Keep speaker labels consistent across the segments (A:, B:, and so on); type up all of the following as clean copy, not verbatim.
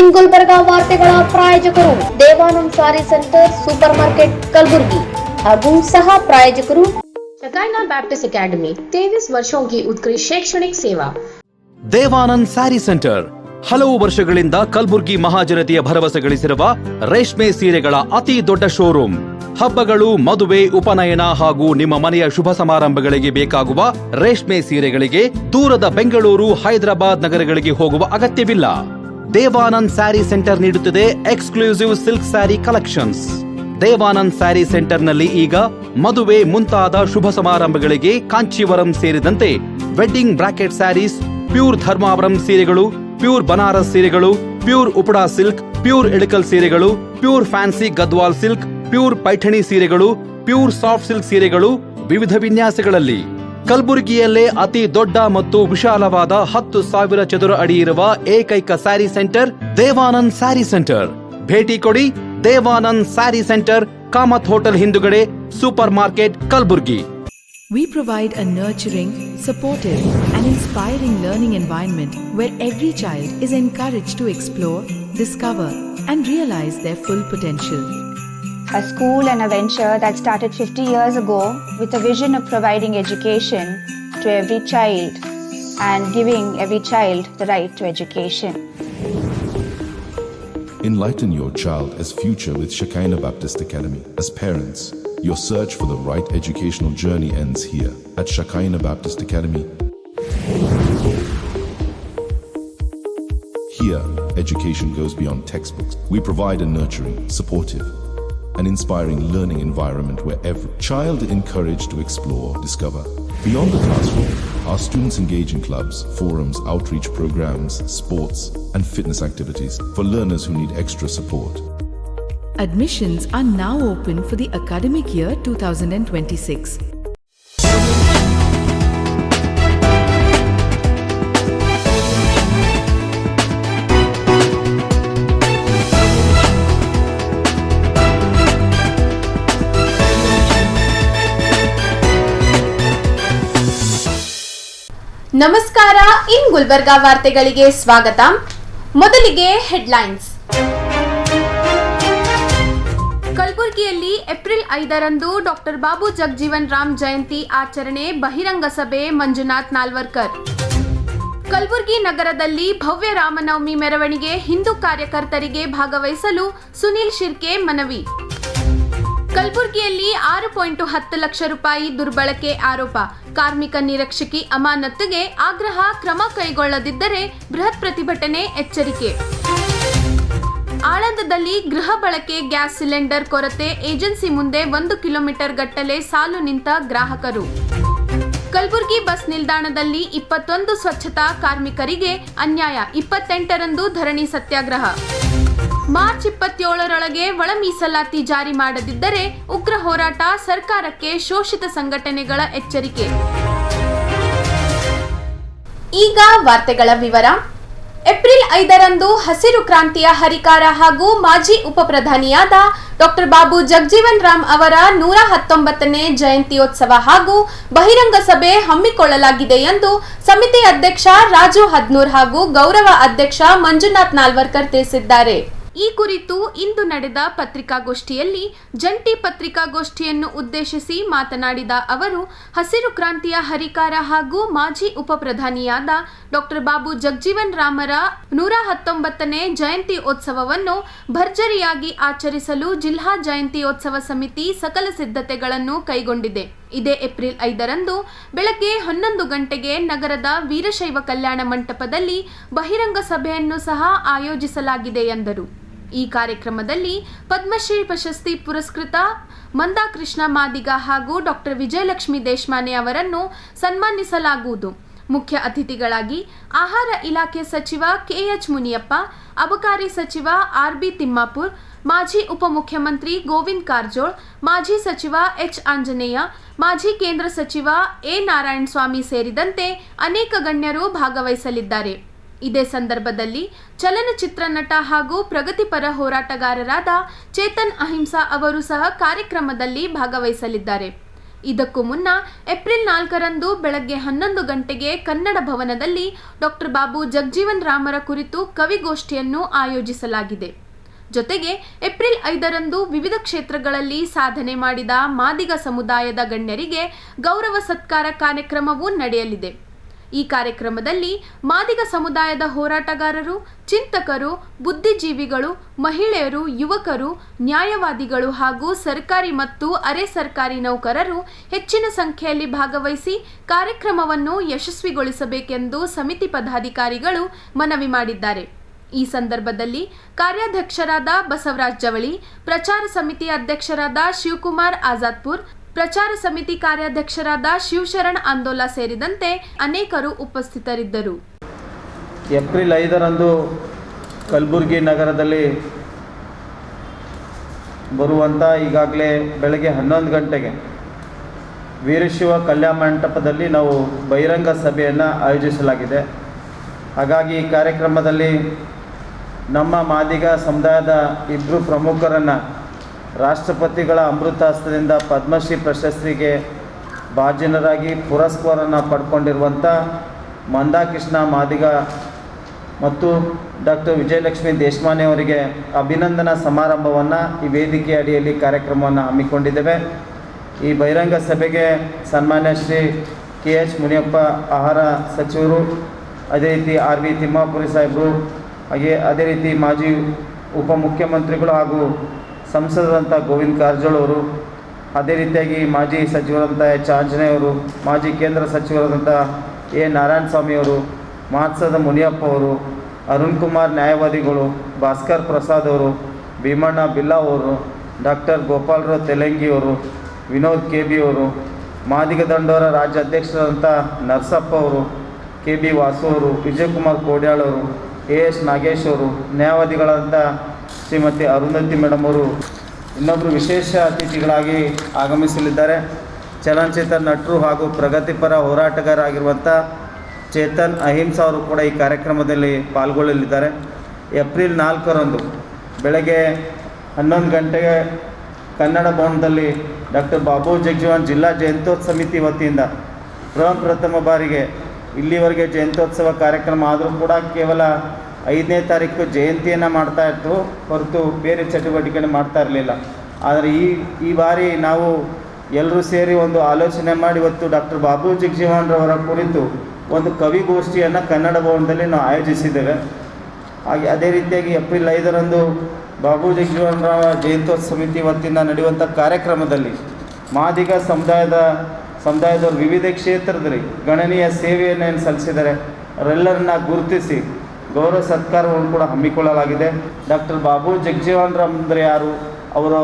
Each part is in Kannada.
A: ಇನ್ ಗುಲ್ಬರ್ಗಾ ವಾರ್ತೆಗಳ ಪ್ರಾಯೋಜಕರು ದೇವಾನಂದ್ ಸಾರಿ ಸೆಂಟರ್ ಸೂಪರ್ ಮಾರ್ಕೆಟ್ कलबुर्गी ಹಾಗೂ सह प्रायोजकರು शकाइना बैप्टिस्ट अकेडमी 23 वर्षों की उत्कृष्ट शैक्षणिक सेवा।
B: ದೇವಾನಂದ್ ಸ್ಯಾರಿ ಸೆಂಟರ್ ಹಲವು ವರ್ಷಗಳಿಂದ ಕಲಬುರ್ಗಿ ಮಹಾಜನತೆಯ ಭರವಸೆ ಗಳಿಸಿರುವ ರೇಷ್ಮೆ ಸೀರೆಗಳ ಅತಿ ದೊಡ್ಡ ಶೋರೂಮ್. ಹಬ್ಬಗಳು, ಮದುವೆ, ಉಪನಯನ ಹಾಗೂ ನಿಮ್ಮ ಮನೆಯ ಶುಭ ಸಮಾರಂಭಗಳಿಗೆ ಬೇಕಾಗುವ ರೇಷ್ಮೆ ಸೀರೆಗಳಿಗೆ ದೂರದ ಬೆಂಗಳೂರು, ಹೈದರಾಬಾದ್ ನಗರಗಳಿಗೆ ಹೋಗುವ ಅಗತ್ಯವಿಲ್ಲ. ದೇವಾನಂದ್ ಸ್ಯಾರಿ ಸೆಂಟರ್ ನೀಡುತ್ತದೆ exclusive silk sari collections. Devanand sari ಸೆಂಟರ್ನಲ್ಲಿ ಈಗ ಮದುವೆ ಮುಂತಾದ ಶುಭ ಸಮಾರಂಭಗಳಿಗೆ ಕಾಂಚೀವರಂ ಸೇರಿದಂತೆ wedding brocade saris, pure Dharmavaram ಸೀರೆಗಳು, ಪ್ಯೂರ್ ಬನಾರಸ್ ಸೀರೆಗಳು, pure Uppada silk, pure Ilkal ಸೀರೆಗಳು, pure fancy Gadwal silk, pure Paithani ಸೀರೆಗಳು, ಪ್ಯೂರ್ ಸಾಫ್ಟ್ ಸಿಲ್ಕ್ ಸೀರೆಗಳು ವಿವಿಧ ವಿನ್ಯಾಸಗಳಲ್ಲಿ. ಕಲಬುರಗಿಯಲ್ಲೇ ಅತಿ ದೊಡ್ಡ ಮತ್ತು ವಿಶಾಲವಾದ 10,000 ಚದುರ ಅಡಿ ಇರುವ ಏಕೈಕ ಸ್ಯಾರಿ ಸೆಂಟರ್ ದೇವಾನಂದ್ ಸ್ಯಾರಿ ಸೆಂಟರ್. ಭೇಟಿ ಕೊಡಿ. ದೇವಾನಂದ್ ಸ್ಯಾರಿ ಸೆಂಟರ್, ಕಾಮತ್ ಹೋಟೆಲ್ ಹಿಂದುಗಡೆ, super market, Kalaburagi.
C: We provide a nurturing, supportive and inspiring learning environment where every child is encouraged to explore, discover and realize their full potential.
D: A school and a venture that started 50 years ago with a vision of providing education to every child and giving every child the right to education.
E: Enlighten your child as future with Shekinah Baptist Academy. As parents, your search for the right educational journey ends here at Shekinah Baptist Academy. Here, education goes beyond textbooks. We provide a nurturing, supportive, and inspiring learning environment where every child is encouraged to explore, discover. Beyond the classroom, our students engage in clubs, forums, outreach programs, sports, and fitness activities for learners who need extra support.
C: Admissions are now open for the academic year 2026.
F: ನಮಸ್ಕಾರ, ಇನ್ ಗುಲ್ಬರ್ಗಾ ವಾರ್ತೆಗಳಿಗೆ ಸ್ವಾಗತ. ಮೊದಲಿಗೆ ಹೆಡ್ಲೈನ್ಸ್. ಕಲಬುರಗಿಯಲ್ಲಿ ಏಪ್ರಿಲ್ 5ರಂದು ಡಾಕ್ಟರ್ ಬಾಬು ಜಗಜೀವನ್ ರಾಮ್ ಜಯಂತಿ ಆಚರಣೆ, ಬಹಿರಂಗ ಸಭೆ ಮಂಜುನಾಥ್ ನಾಲ್ವರ್ಕರ್. ಕಲಬುರಗಿ ನಗರದಲ್ಲಿ ಭವ್ಯ ರಾಮನವಮಿ ಮೆರವಣಿಗೆ, ಹಿಂದೂ ಕಾರ್ಯಕರ್ತರಿಗೆ ಭಾಗವಹಿಸಲು ಸುನಿಲ್ ಶಿರ್ಕೆ ಮನವಿ. ಕಲಬುರಗಿಯಲ್ಲಿ 6.10 ಲಕ್ಷ ರೂಪಾಯಿ ದುರ್ಬಳಕೆ ಆರೋಪ, ಕಾರ್ಮಿಕ ನಿರೀಕ್ಷಕಿ ಅಮಾನತ್ತಿಗೆ ಆಗ್ರಹ, ಕ್ರಮ ಕೈಗೊಳ್ಳದಿದ್ದರೆ ಬೃಹತ್ ಪ್ರತಿಭಟನೆ, ಎಚ್ಚರಿಕೆ. ಆಳಂದದಲ್ಲಿ ಗೃಹ ಬಳಕೆ ಗ್ಯಾಸ್ ಸಿಲಿಂಡರ್ ಕೊರತೆ, ಏಜೆನ್ಸಿ ಮುಂದೆ 1 ಕಿಲೋಮೀಟರ್ ಗಟ್ಟಲೆ ಸಾಲು ನಿಂತ ಗ್ರಾಹಕರು. ಕಲಬುರಗಿ ಬಸ್ ನಿಲ್ದಾಣದಲ್ಲಿ 21 ಸ್ವಚ್ಛತಾ ಕಾರ್ಮಿಕರಿಗೆ ಅನ್ಯಾಯ, 28ರಂದು ಧರಣಿ ಸತ್ಯಾಗ್ರಹ. ಮಾರ್ಚ್ 27ರೊಳಗೆ ಒಳ ಮೀಸಲಾತಿ ಜಾರಿ ಮಾಡದಿದ್ದರೆ ಉಗ್ರ ಹೋರಾಟ, ಸರ್ಕಾರಕ್ಕೆ ಶೋಷಿತ ಸಂಘಟನೆಗಳ ಎಚ್ಚರಿಕೆ. ಈಗ ವಾರ್ತೆಗಳ ವಿವರ. ಏಪ್ರಿಲ್ 5ರಂದು ಹಸಿರು ಕ್ರಾಂತಿಯ ಹರಿಕಾರ ಹಾಗೂ ಮಾಜಿ ಉಪಪ್ರಧಾನಿಯಾದ ಡಾಕ್ಟರ್ ಬಾಬು ಜಗಜೀವನ್ ರಾಮ್ ಅವರ 119ನೇ ಜಯಂತ್ಯೋತ್ಸವ ಹಾಗೂ ಬಹಿರಂಗ ಸಭೆ ಹಮ್ಮಿಕೊಳ್ಳಲಾಗಿದೆ ಎಂದು ಸಮಿತಿ ಅಧ್ಯಕ್ಷ ರಾಜು ಹದ್ನೂರ್ ಹಾಗೂ ಗೌರವ ಅಧ್ಯಕ್ಷ ಮಂಜುನಾಥ್ ನಾಲ್ವರ್ಕರ್ ತಿಳಿಸಿದ್ದಾರೆ. ಈ ಕುರಿತು ಇಂದು ನಡೆದ ಪತ್ರಿಕಾಗೋಷ್ಠಿಯಲ್ಲಿ ಜಂಟಿ ಪತ್ರಿಕಾಗೋಷ್ಠಿಯನ್ನು ಉದ್ದೇಶಿಸಿ ಮಾತನಾಡಿದ ಅವರು, ಹಸಿರು ಕ್ರಾಂತಿಯ ಹರಿಕಾರ ಹಾಗೂ ಮಾಜಿ ಉಪಪ್ರಧಾನಿಯಾದ ಡಾಕ್ಟರ್ ಬಾಬು ಜಗಜೀವನ್ ರಾಮರ 119ನೇ ಜಯಂತ್ಯೋತ್ಸವವನ್ನು ಭರ್ಜರಿಯಾಗಿ ಆಚರಿಸಲು ಜಿಲ್ಲಾ ಜಯಂತ್ಯೋತ್ಸವ ಸಮಿತಿ ಸಕಲ ಸಿದ್ಧತೆಗಳನ್ನು ಕೈಗೊಂಡಿದೆ. ಇದೇ ಏಪ್ರಿಲ್ 5ರಂದು ಬೆಳಗ್ಗೆ 11 ಗಂಟೆಗೆ ನಗರದ ವೀರಶೈವ ಕಲ್ಯಾಣ ಮಂಟಪದಲ್ಲಿ ಬಹಿರಂಗ ಸಭೆಯನ್ನು ಸಹ ಆಯೋಜಿಸಲಾಗಿದೆ ಎಂದರು. ಈ ಕಾರ್ಯಕ್ರಮದಲ್ಲಿ ಪದ್ಮಶ್ರೀ ಪ್ರಶಸ್ತಿ ಪುರಸ್ಕೃತ ಮಂದಾಕೃಷ್ಣ ಮಾದಿಗ ಹಾಗೂ ಡಾಕ್ಟರ್ ವಿಜಯಲಕ್ಷ್ಮಿ ದೇಶಮಾನೆ ಅವರನ್ನು ಸನ್ಮಾನಿಸಲಾಗುವುದು. ಮುಖ್ಯ ಅತಿಥಿಗಳಾಗಿ ಆಹಾರ ಇಲಾಖೆ ಸಚಿವ ಕೆಎಚ್ ಮುನಿಯಪ್ಪ, ಅಬಕಾರಿ ಸಚಿವ ಆರ್ಬಿ ತಿಮ್ಮಾಪುರ್, ಮಾಜಿ ಉಪಮುಖ್ಯಮಂತ್ರಿ ಗೋವಿಂದ್ ಕಾರಜೋಳ್, ಮಾಜಿ ಸಚಿವ ಎಚ್ ಆಂಜನೇಯ, ಮಾಜಿ ಕೇಂದ್ರ ಸಚಿವ ಎ ನಾರಾಯಣ ಸ್ವಾಮಿ ಸೇರಿದಂತೆ ಅನೇಕ ಗಣ್ಯರು ಭಾಗವಹಿಸಲಿದ್ದಾರೆ. ಇದೇ ಸಂದರ್ಭದಲ್ಲಿ ಚಲನಚಿತ್ರ ನಟ ಹಾಗೂ ಪ್ರಗತಿಪರ ಹೋರಾಟಗಾರರಾದ ಚೇತನ್ ಅಹಿಂಸಾ ಅವರು ಸಹ ಕಾರ್ಯಕ್ರಮದಲ್ಲಿ ಭಾಗವಹಿಸಲಿದ್ದಾರೆ. ಇದಕ್ಕೂ ಮುನ್ನ ಏಪ್ರಿಲ್ 4ರಂದು ಬೆಳಗ್ಗೆ 11 ಗಂಟೆಗೆ ಕನ್ನಡ ಭವನದಲ್ಲಿ ಡಾಕ್ಟರ್ ಬಾಬು ಜಗಜೀವನ್ ರಾಮರ ಕುರಿತು ಕವಿಗೋಷ್ಠಿಯನ್ನು ಆಯೋಜಿಸಲಾಗಿದೆ. ಜೊತೆಗೆ ಏಪ್ರಿಲ್ 5ರಂದು ವಿವಿಧ ಕ್ಷೇತ್ರಗಳಲ್ಲಿ ಸಾಧನೆ ಮಾಡಿದ ಮಾದಿಗ ಸಮುದಾಯದ ಗಣ್ಯರಿಗೆ ಗೌರವ ಸತ್ಕಾರ ಕಾರ್ಯಕ್ರಮವೂ ನಡೆಯಲಿದೆ. ಈ ಕಾರ್ಯಕ್ರಮದಲ್ಲಿ ಮಾದಿಗ ಸಮುದಾಯದ ಹೋರಾಟಗಾರರು, ಚಿಂತಕರು, ಬುದ್ಧಿಜೀವಿಗಳು, ಮಹಿಳೆಯರು, ಯುವಕರು, ನ್ಯಾಯವಾದಿಗಳು ಹಾಗೂ ಸರ್ಕಾರಿ ಮತ್ತು ಅರೆ ಸರ್ಕಾರಿ ನೌಕರರು ಹೆಚ್ಚಿನ ಸಂಖ್ಯೆಯಲ್ಲಿ ಭಾಗವಹಿಸಿ ಕಾರ್ಯಕ್ರಮವನ್ನು ಯಶಸ್ವಿಗೊಳಿಸಬೇಕೆಂದು ಸಮಿತಿ ಪದಾಧಿಕಾರಿಗಳು ಮನವಿ ಮಾಡಿದ್ದಾರೆ. ಈ ಸಂದರ್ಭದಲ್ಲಿ ಕಾರ್ಯಾಧ್ಯಕ್ಷರಾದ ಬಸವರಾಜ್ ಜವಳಿ, ಪ್ರಚಾರ ಸಮಿತಿ ಅಧ್ಯಕ್ಷರಾದ ಶಿವಕುಮಾರ್ ಆಜಾದ್ಪುರ್, ಪ್ರಚಾರ ಸಮಿತಿ ಕಾರ್ಯಾಧ್ಯಕ್ಷರಾದ ಶಿವಶರಣ್ ಆಂದೋಲ ಸೇರಿದಂತೆ ಅನೇಕರು ಉಪಸ್ಥಿತರಿದ್ದರು.
G: ಏಪ್ರಿಲ್ 5ರಂದು ಕಲಬುರಗಿ ನಗರದಲ್ಲಿ ಬರುವಂಥ ಈಗಾಗಲೇ ಬೆಳಗ್ಗೆ 11 ಗಂಟೆಗೆ ವೀರಶೈವ ಕಲ್ಯಾಣ ಮಂಟಪದಲ್ಲಿ ನಾವು ಬಹಿರಂಗ ಸಭೆಯನ್ನು ಆಯೋಜಿಸಲಾಗಿದೆ. ಹಾಗಾಗಿ ಈ ಕಾರ್ಯಕ್ರಮದಲ್ಲಿ ನಮ್ಮ ಮಾದಿಗ ಸಮುದಾಯದ ಇಬ್ಬರು ಪ್ರಮುಖರನ್ನು ರಾಷ್ಟ್ರಪತಿಗಳ ಅಮೃತಾಸ್ತ್ರದಿಂದ ಪದ್ಮಶ್ರೀ ಪ್ರಶಸ್ತಿಗೆ ಭಾಜನರಾಗಿ ಪುರಸ್ಕಾರವನ್ನು ಪಡ್ಕೊಂಡಿರುವಂಥ ಮಂದಾಕೃಷ್ಣ ಮಾದಿಗ ಮತ್ತು ಡಾಕ್ಟರ್ ವಿಜಯಲಕ್ಷ್ಮಿ ದೇಶಮಾನೆ ಅವರಿಗೆ ಅಭಿನಂದನಾ ಸಮಾರಂಭವನ್ನು ಈ ವೇದಿಕೆ ಅಡಿಯಲ್ಲಿ ಕಾರ್ಯಕ್ರಮವನ್ನು ಹಮ್ಮಿಕೊಂಡಿದ್ದೇವೆ. ಈ ಬಹಿರಂಗ ಸಭೆಗೆ ಸನ್ಮಾನ್ಯ ಶ್ರೀ KH ಮುನಿಯಪ್ಪ ಆಹಾರ ಸಚಿವರು, ಅದೇ ರೀತಿ RV ತಿಮ್ಮಾಪುರಿ ಸಾಹೇಬರು, ಅದೇ ರೀತಿ ಮಾಜಿ ಉಪಮುಖ್ಯಮಂತ್ರಿಗಳು ಹಾಗೂ ಸಂಸದರಂಥ ಗೋವಿಂದ ಕಾರಜೋಳ ಅವರು, ಅದೇ ರೀತಿಯಾಗಿ ಮಾಜಿ ಸಚಿವರಂಥ H ಆಂಜನೇಯ ಅವರು, ಮಾಜಿ ಕೇಂದ್ರ ಸಚಿವರಾದಂಥ A ನಾರಾಯಣ ಸ್ವಾಮಿ ಅವರು, ಮಾತ್ಸದ ಮುನಿಯಪ್ಪ ಅವರು, ಅರುಣ್ ಕುಮಾರ್ ನ್ಯಾಯವಾದಿಗಳು, ಭಾಸ್ಕರ್ ಪ್ರಸಾದ್ ಅವರು, ಭೀಮಣ್ಣ ಬಿಲ್ಲಾ ಅವರು, ಡಾಕ್ಟರ್ ಗೋಪಾಲರಾವ್ ತೆಲಂಗಿ ಅವರು, ವಿನೋದ್ KB ಅವರು, ಮಾದಿಗ ದಂಡೋರ ರಾಜ್ಯ ಅಧ್ಯಕ್ಷರಾದಂಥ ನರಸಪ್ಪ ಅವರು, KB ವಾಸು ಅವರು, ವಿಜಯಕುಮಾರ್ ಕೋಡ್ಯಾಳ್ ಅವರು, AS ನಾಗೇಶ್ ಅವರು, ನ್ಯಾಯವಾದಿಗಳಾದಂಥ ಶ್ರೀಮತಿ ಅರುಂಧತಿ ಮೇಡಮ್ ಅವರು ಇನ್ನೊಬ್ಬರು ವಿಶೇಷ ಅತಿಥಿಗಳಾಗಿ ಆಗಮಿಸಲಿದ್ದಾರೆ. ಚಲನಚಿತ್ರ ನಟರು ಹಾಗೂ ಪ್ರಗತಿಪರ ಹೋರಾಟಗಾರರಾಗಿರುವಂಥ ಚೇತನ್ ಅಹಿಂಸಾ ಅವರು ಕೂಡ ಈ ಕಾರ್ಯಕ್ರಮದಲ್ಲಿ ಪಾಲ್ಗೊಳ್ಳಲಿದ್ದಾರೆ. ಏಪ್ರಿಲ್ 4ರಂದು ಬೆಳಗ್ಗೆ 11 ಗಂಟೆಗೆ ಕನ್ನಡ ಭವನದಲ್ಲಿ ಡಾಕ್ಟರ್ ಬಾಬು ಜಗಜೀವನ್ ಜಿಲ್ಲಾ ಜಯಂತ್ಯೋತ್ಸವ ಸಮಿತಿ ವತಿಯಿಂದ ಪ್ರಥಮ ಬಾರಿಗೆ ಇಲ್ಲಿವರೆಗೆ ಜಯಂತ್ಯೋತ್ಸವ ಕಾರ್ಯಕ್ರಮ ಆದರೂ ಕೂಡ ಕೇವಲ 5ನೇ ತಾರೀಕು ಜಯಂತಿಯನ್ನು ಮಾಡ್ತಾಯಿದ್ರು ಹೊರತು ಬೇರೆ ಚಟುವಟಿಕೆಯನ್ನು ಮಾಡ್ತಾ ಇರಲಿಲ್ಲ. ಆದರೆ ಈ ಬಾರಿ ನಾವು ಎಲ್ಲರೂ ಸೇರಿ ಒಂದು ಆಲೋಚನೆ ಮಾಡಿ ಇವತ್ತು ಡಾಕ್ಟರ್ ಬಾಬು ಜಗಜೀವನ್ ರವರ ಕುರಿತು ಒಂದು ಕವಿಗೋಷ್ಠಿಯನ್ನು ಕನ್ನಡ ಭವನದಲ್ಲಿ ನಾವು ಆಯೋಜಿಸಿದ್ದೇವೆ. ಹಾಗೆ ಅದೇ ರೀತಿಯಾಗಿ ಏಪ್ರಿಲ್ 5ರಂದು ಬಾಬು ಜಗಜೀವನ್ ರಾವ್ ಜಯಂತ್ಯೋತ್ಸವ ಸಮಿತಿ ವತಿಯಿಂದ ನಡೆಯುವಂಥ ಕಾರ್ಯಕ್ರಮದಲ್ಲಿ ಮಾದಿಗ ಸಮುದಾಯದವರು ವಿವಿಧ ಕ್ಷೇತ್ರದಲ್ಲಿ ಗಣನೀಯ ಸೇವೆಯನ್ನು ಸಲ್ಲಿಸಿದ್ದಾರೆ. ಅವರೆಲ್ಲರನ್ನ ಗುರುತಿಸಿ ಗೌರವ ಸತ್ಕಾರವನ್ನು ಕೂಡ ಹಮ್ಮಿಕೊಳ್ಳಲಾಗಿದೆ. ಡಾಕ್ಟರ್ ಬಾಬು ಜಗಜೀವನ್ ರಾಮ್ ಅಂದರೆ ಯಾರು, ಅವರು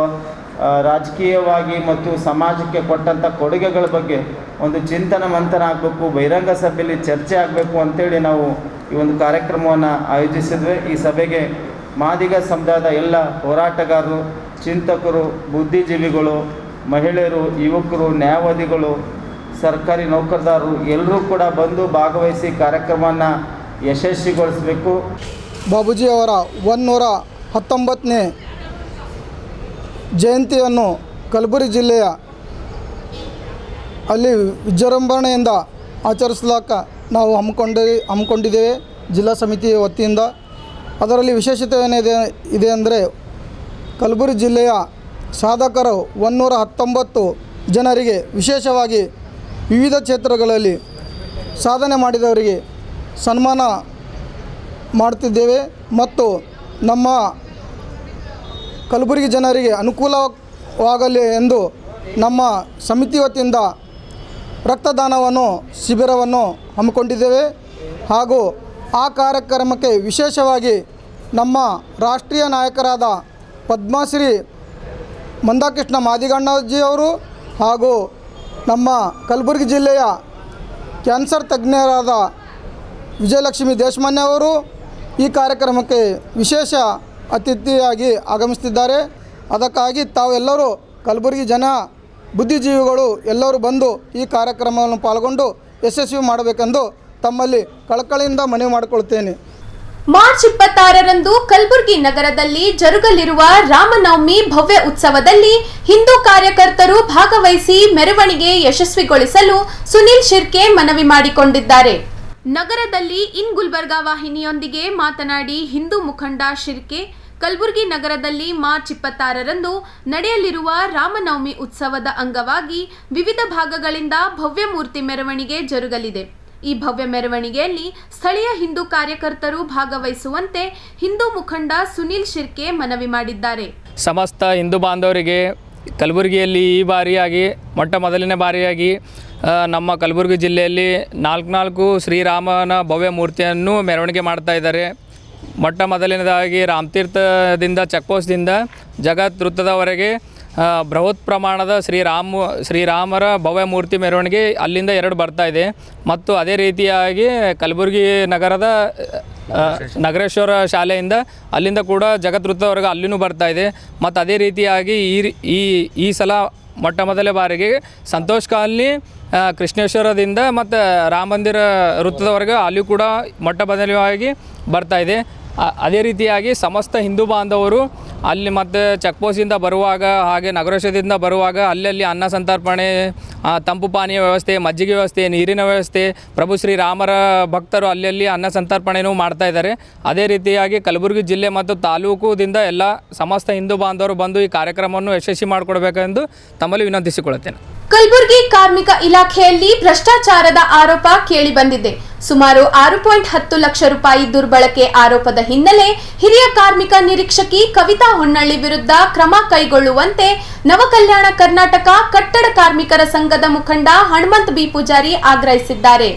G: ರಾಜಕೀಯವಾಗಿ ಮತ್ತು ಸಮಾಜಕ್ಕೆ ಕೊಟ್ಟಂಥ ಕೊಡುಗೆಗಳ ಬಗ್ಗೆ ಒಂದು ಚಿಂತನ ಮಂಥನ ಆಗಬೇಕು, ಬಹಿರಂಗ ಸಭೆಯಲ್ಲಿ ಚರ್ಚೆ ಆಗಬೇಕು ಅಂತೇಳಿ ನಾವು ಈ ಒಂದು ಕಾರ್ಯಕ್ರಮವನ್ನು ಆಯೋಜಿಸಿದ್ವಿ. ಈ ಸಭೆಗೆ ಮಾದಿಗ ಸಮುದಾಯದ ಎಲ್ಲ ಹೋರಾಟಗಾರರು, ಚಿಂತಕರು, ಬುದ್ಧಿಜೀವಿಗಳು, ಮಹಿಳೆಯರು, ಯುವಕರು, ನ್ಯಾಯವಾದಿಗಳು, ಸರ್ಕಾರಿ ನೌಕರದಾರರು ಎಲ್ಲರೂ ಕೂಡ ಬಂದು ಭಾಗವಹಿಸಿ ಕಾರ್ಯಕ್ರಮವನ್ನು ಯಶಸ್ವಿಗೊಳಿಸಬೇಕು.
H: ಬಾಬೂಜಿ ಅವರ 119ನೇ ಜಯಂತಿಯನ್ನು ಕಲಬುರಗಿ ಜಿಲ್ಲೆಯ ಅಲ್ಲಿ ವಿಜೃಂಭಣೆಯಿಂದ ಆಚರಿಸಲಿಕ್ಕೆ ನಾವು ಹಮ್ಮಿಕೊಂಡಿದ್ದೇವೆ ಜಿಲ್ಲಾ ಸಮಿತಿಯ ವತಿಯಿಂದ. ಅದರಲ್ಲಿ ವಿಶೇಷತೆ ಏನಿದೆ ಅಂದರೆ ಕಲಬುರಗಿ ಜಿಲ್ಲೆಯ ಸಾಧಕರು 119 ಜನರಿಗೆ ವಿಶೇಷವಾಗಿ ವಿವಿಧ ಕ್ಷೇತ್ರಗಳಲ್ಲಿ ಸಾಧನೆ ಮಾಡಿದವರಿಗೆ ಸನ್ಮಾನ ಮಾಡ್ತಿದ್ದೇವೆ ಮತ್ತು ನಮ್ಮ ಕಲಬುರಗಿ ಜನರಿಗೆ ಅನುಕೂಲವಾಗಲಿ ಎಂದು ನಮ್ಮ ಸಮಿತಿ ವತಿಯಿಂದ ರಕ್ತದಾನವನ್ನು ಶಿಬಿರವನ್ನು ಹಮ್ಮಿಕೊಂಡಿದ್ದೇವೆ. ಹಾಗೂ ಆ ಕಾರ್ಯಕ್ರಮಕ್ಕೆ ವಿಶೇಷವಾಗಿ ನಮ್ಮ ರಾಷ್ಟ್ರೀಯ ನಾಯಕರಾದ ಪದ್ಮಶ್ರೀ ಮಂದಾಕೃಷ್ಣ ಮಾದಿಗಣ್ಣಜಿಯವರು ಹಾಗೂ ನಮ್ಮ ಕಲಬುರಗಿ ಜಿಲ್ಲೆಯ ಕ್ಯಾನ್ಸರ್ ತಜ್ಞರಾದ ವಿಜಯಲಕ್ಷ್ಮಿ ದೇಶಮಾನೆ ಅವರು ಈ ಕಾರ್ಯಕ್ರಮಕ್ಕೆ ವಿಶೇಷ ಅತಿಥಿಯಾಗಿ ಆಗಮಿಸುತ್ತಿದ್ದಾರೆ. ಅದಕ್ಕಾಗಿ ತಾವೆಲ್ಲರೂ ಕಲಬುರಗಿ ಜನ ಬುದ್ಧಿಜೀವಿಗಳು ಎಲ್ಲರೂ ಬಂದು ಈ ಕಾರ್ಯಕ್ರಮವನ್ನು ಪಾಲ್ಗೊಂಡು ಯಶಸ್ವಿ ಮಾಡಬೇಕೆಂದು ತಮ್ಮಲ್ಲಿ ಕಳಕಳಿಯಿಂದ ಮನವಿ ಮಾಡಿಕೊಳ್ತೇನೆ.
F: ಮಾರ್ಚ್ 26ರಂದು ಕಲಬುರಗಿ ನಗರದಲ್ಲಿ ಜರುಗಲಿರುವ ರಾಮನವಮಿ ಭವ್ಯ ಉತ್ಸವದಲ್ಲಿ ಹಿಂದೂ ಕಾರ್ಯಕರ್ತರು ಭಾಗವಹಿಸಿ ಮೆರವಣಿಗೆ ಯಶಸ್ವಿಗೊಳಿಸಲು ಸುನಿಲ್ ಶಿರ್ಕೆ ಮನವಿ ಮಾಡಿಕೊಂಡಿದ್ದಾರೆ. ನಗರದಲ್ಲಿ ಇನ್ ಗುಲ್ಬರ್ಗಾ ವಾಹಿನಿಯೊಂದಿಗೆ ಮಾತನಾಡಿ ಹಿಂದೂ ಮುಖಂಡ ಶಿರ್ಕೆ, ಕಲಬುರಗಿ ನಗರದಲ್ಲಿ ಮಾರ್ಚ್ 26ರಂದು ನಡೆಯಲಿರುವ ರಾಮನವಮಿ ಉತ್ಸವದ ಅಂಗವಾಗಿ ವಿವಿಧ ಭಾಗಗಳಿಂದ ಭವ್ಯ ಮೂರ್ತಿ ಮೆರವಣಿಗೆ ಜರುಗಲಿದೆ. ಈ ಭವ್ಯ ಮೆರವಣಿಗೆಯಲ್ಲಿ ಸ್ಥಳೀಯ ಹಿಂದೂ ಕಾರ್ಯಕರ್ತರು ಭಾಗವಹಿಸುವಂತೆ ಹಿಂದೂ ಮುಖಂಡ ಸುನಿಲ್ ಶಿರ್ಕೆ ಮನವಿ ಮಾಡಿದ್ದಾರೆ.
I: ಸಮಸ್ತ ಹಿಂದೂ ಬಾಂಧವರಿಗೆ ಕಲಬುರಗಿಯಲ್ಲಿ ಈ ಬಾರಿಯಾಗಿ ಮೊದಲನೇ ಬಾರಿಯಾಗಿ ನಮ್ಮ ಕಲಬುರಗಿ ಜಿಲ್ಲೆಯಲ್ಲಿ ನಾಲ್ಕು ಶ್ರೀರಾಮನ ಭವ್ಯ ಮೂರ್ತಿಯನ್ನು ಮೆರವಣಿಗೆ ಮಾಡ್ತಾ ಇದ್ದಾರೆ. ಮೊದಲನೇದಾಗಿ ರಾಮತೀರ್ಥದಿಂದ ಚೆಕ್ಪೋಸ್ಟ್ದಿಂದ ಜಗತ್ ವೃತ್ತದವರೆಗೆ ಬೃಹತ್ ಪ್ರಮಾಣದ ಶ್ರೀರಾಮರ ಭವ್ಯ ಮೂರ್ತಿ ಮೆರವಣಿಗೆ ಅಲ್ಲಿಂದ 2 ಬರ್ತಾ ಇದೆ. ಮತ್ತು ಅದೇ ರೀತಿಯಾಗಿ ಕಲಬುರಗಿ ನಗರದ ನಗರೇಶ್ವರ ಶಾಲೆಯಿಂದ ಅಲ್ಲಿಂದ ಕೂಡ ಜಗತ್ ವೃತ್ತದವರೆಗೆ ಅಲ್ಲಿನೂ ಬರ್ತಾ ಇದೆ. ಮತ್ತು ಅದೇ ರೀತಿಯಾಗಿ ಈ ಸಲ ಮೊದಲ ಬಾರಿಗೆ ಸಂತೋಷ್ ಕಾಲನಿ ಕೃಷ್ಣೇಶ್ವರದಿಂದ ಮತ್ತು ರಾಮ ಮಂದಿರ ವೃತ್ತದವರೆಗೆ ಅಲ್ಲಿ ಕೂಡ ಮೊದಲವಾಗಿ ಬರ್ತಾ ಇದೆ. ಅದೇ ರೀತಿಯಾಗಿ ಸಮಸ್ತ ಹಿಂದೂ ಬಾಂಧವರು ಅಲ್ಲಿ ಮತ್ತು ಚೆಕ್ಪೋಸ್ಟಿಂದ ಬರುವಾಗ ಹಾಗೆ ನಗರೇಶ್ವರದಿಂದ ಬರುವಾಗ ಅಲ್ಲಲ್ಲಿ ಅನ್ನ ಸಂತರ್ಪಣೆ, ತಂಪು ಪಾನೀಯ ವ್ಯವಸ್ಥೆ, ಮಜ್ಜಿಗೆ ವ್ಯವಸ್ಥೆ, ನೀರಿನ ವ್ಯವಸ್ಥೆ, ಪ್ರಭು ಶ್ರೀರಾಮರ ಭಕ್ತರು ಅಲ್ಲಿ ಅನ್ನ ಸಂತರ್ಪಣೆಯೂ ಮಾಡ್ತಾ ಇದ್ದಾರೆ. ಅದೇ ರೀತಿಯಾಗಿ ಕಲಬುರಗಿ ಜಿಲ್ಲೆ ಮತ್ತು ತಾಲೂಕುದಿಂದ ಎಲ್ಲ ಸಮಸ್ತ ಹಿಂದೂ ಬಾಂಧವರು ಬಂದು ಈ ಕಾರ್ಯಕ್ರಮವನ್ನು ಯಶಸ್ವಿ ಮಾಡಿಕೊಡಬೇಕೆಂದು ತಮ್ಮಲ್ಲಿ ವಿನಂತಿಸಿಕೊಳ್ಳುತ್ತೇನೆ.
F: ಕಲಬುರಗಿ ಕಾರ್ಮಿಕ ಇಲಾಖೆಯಲ್ಲಿ ಭ್ರಷ್ಟಾಚಾರದ ಆರೋಪ ಕೇಳಿಬಂದಿದೆ. ಸುಮಾರು 6.10 ಲಕ್ಷ ರೂಪಾಯಿ ದುರ್ಬಳಕೆ ಆರೋಪದ ಹಿನ್ನೆಲೆ ಹಿರಿಯ ಕಾರ್ಮಿಕ ನಿರೀಕ್ಷಕಿ ಕವಿತಾ ಹೊನ್ನಳ್ಳಿ ವಿರುದ್ಧ ಕ್ರಮ ಕೈಗೊಳ್ಳುವಂತೆ ನವಕಲ್ಯಾಣ ಕರ್ನಾಟಕ ಕಟ್ಟಡ ಕಾರ್ಮಿಕರ ಸಂಘದ ಮುಖಂಡ ಹನುಮಂತ್ ಬಿ ಪೂಜಾರಿ ಆಗ್ರಹಿಸಿದ್ದಾರೆ.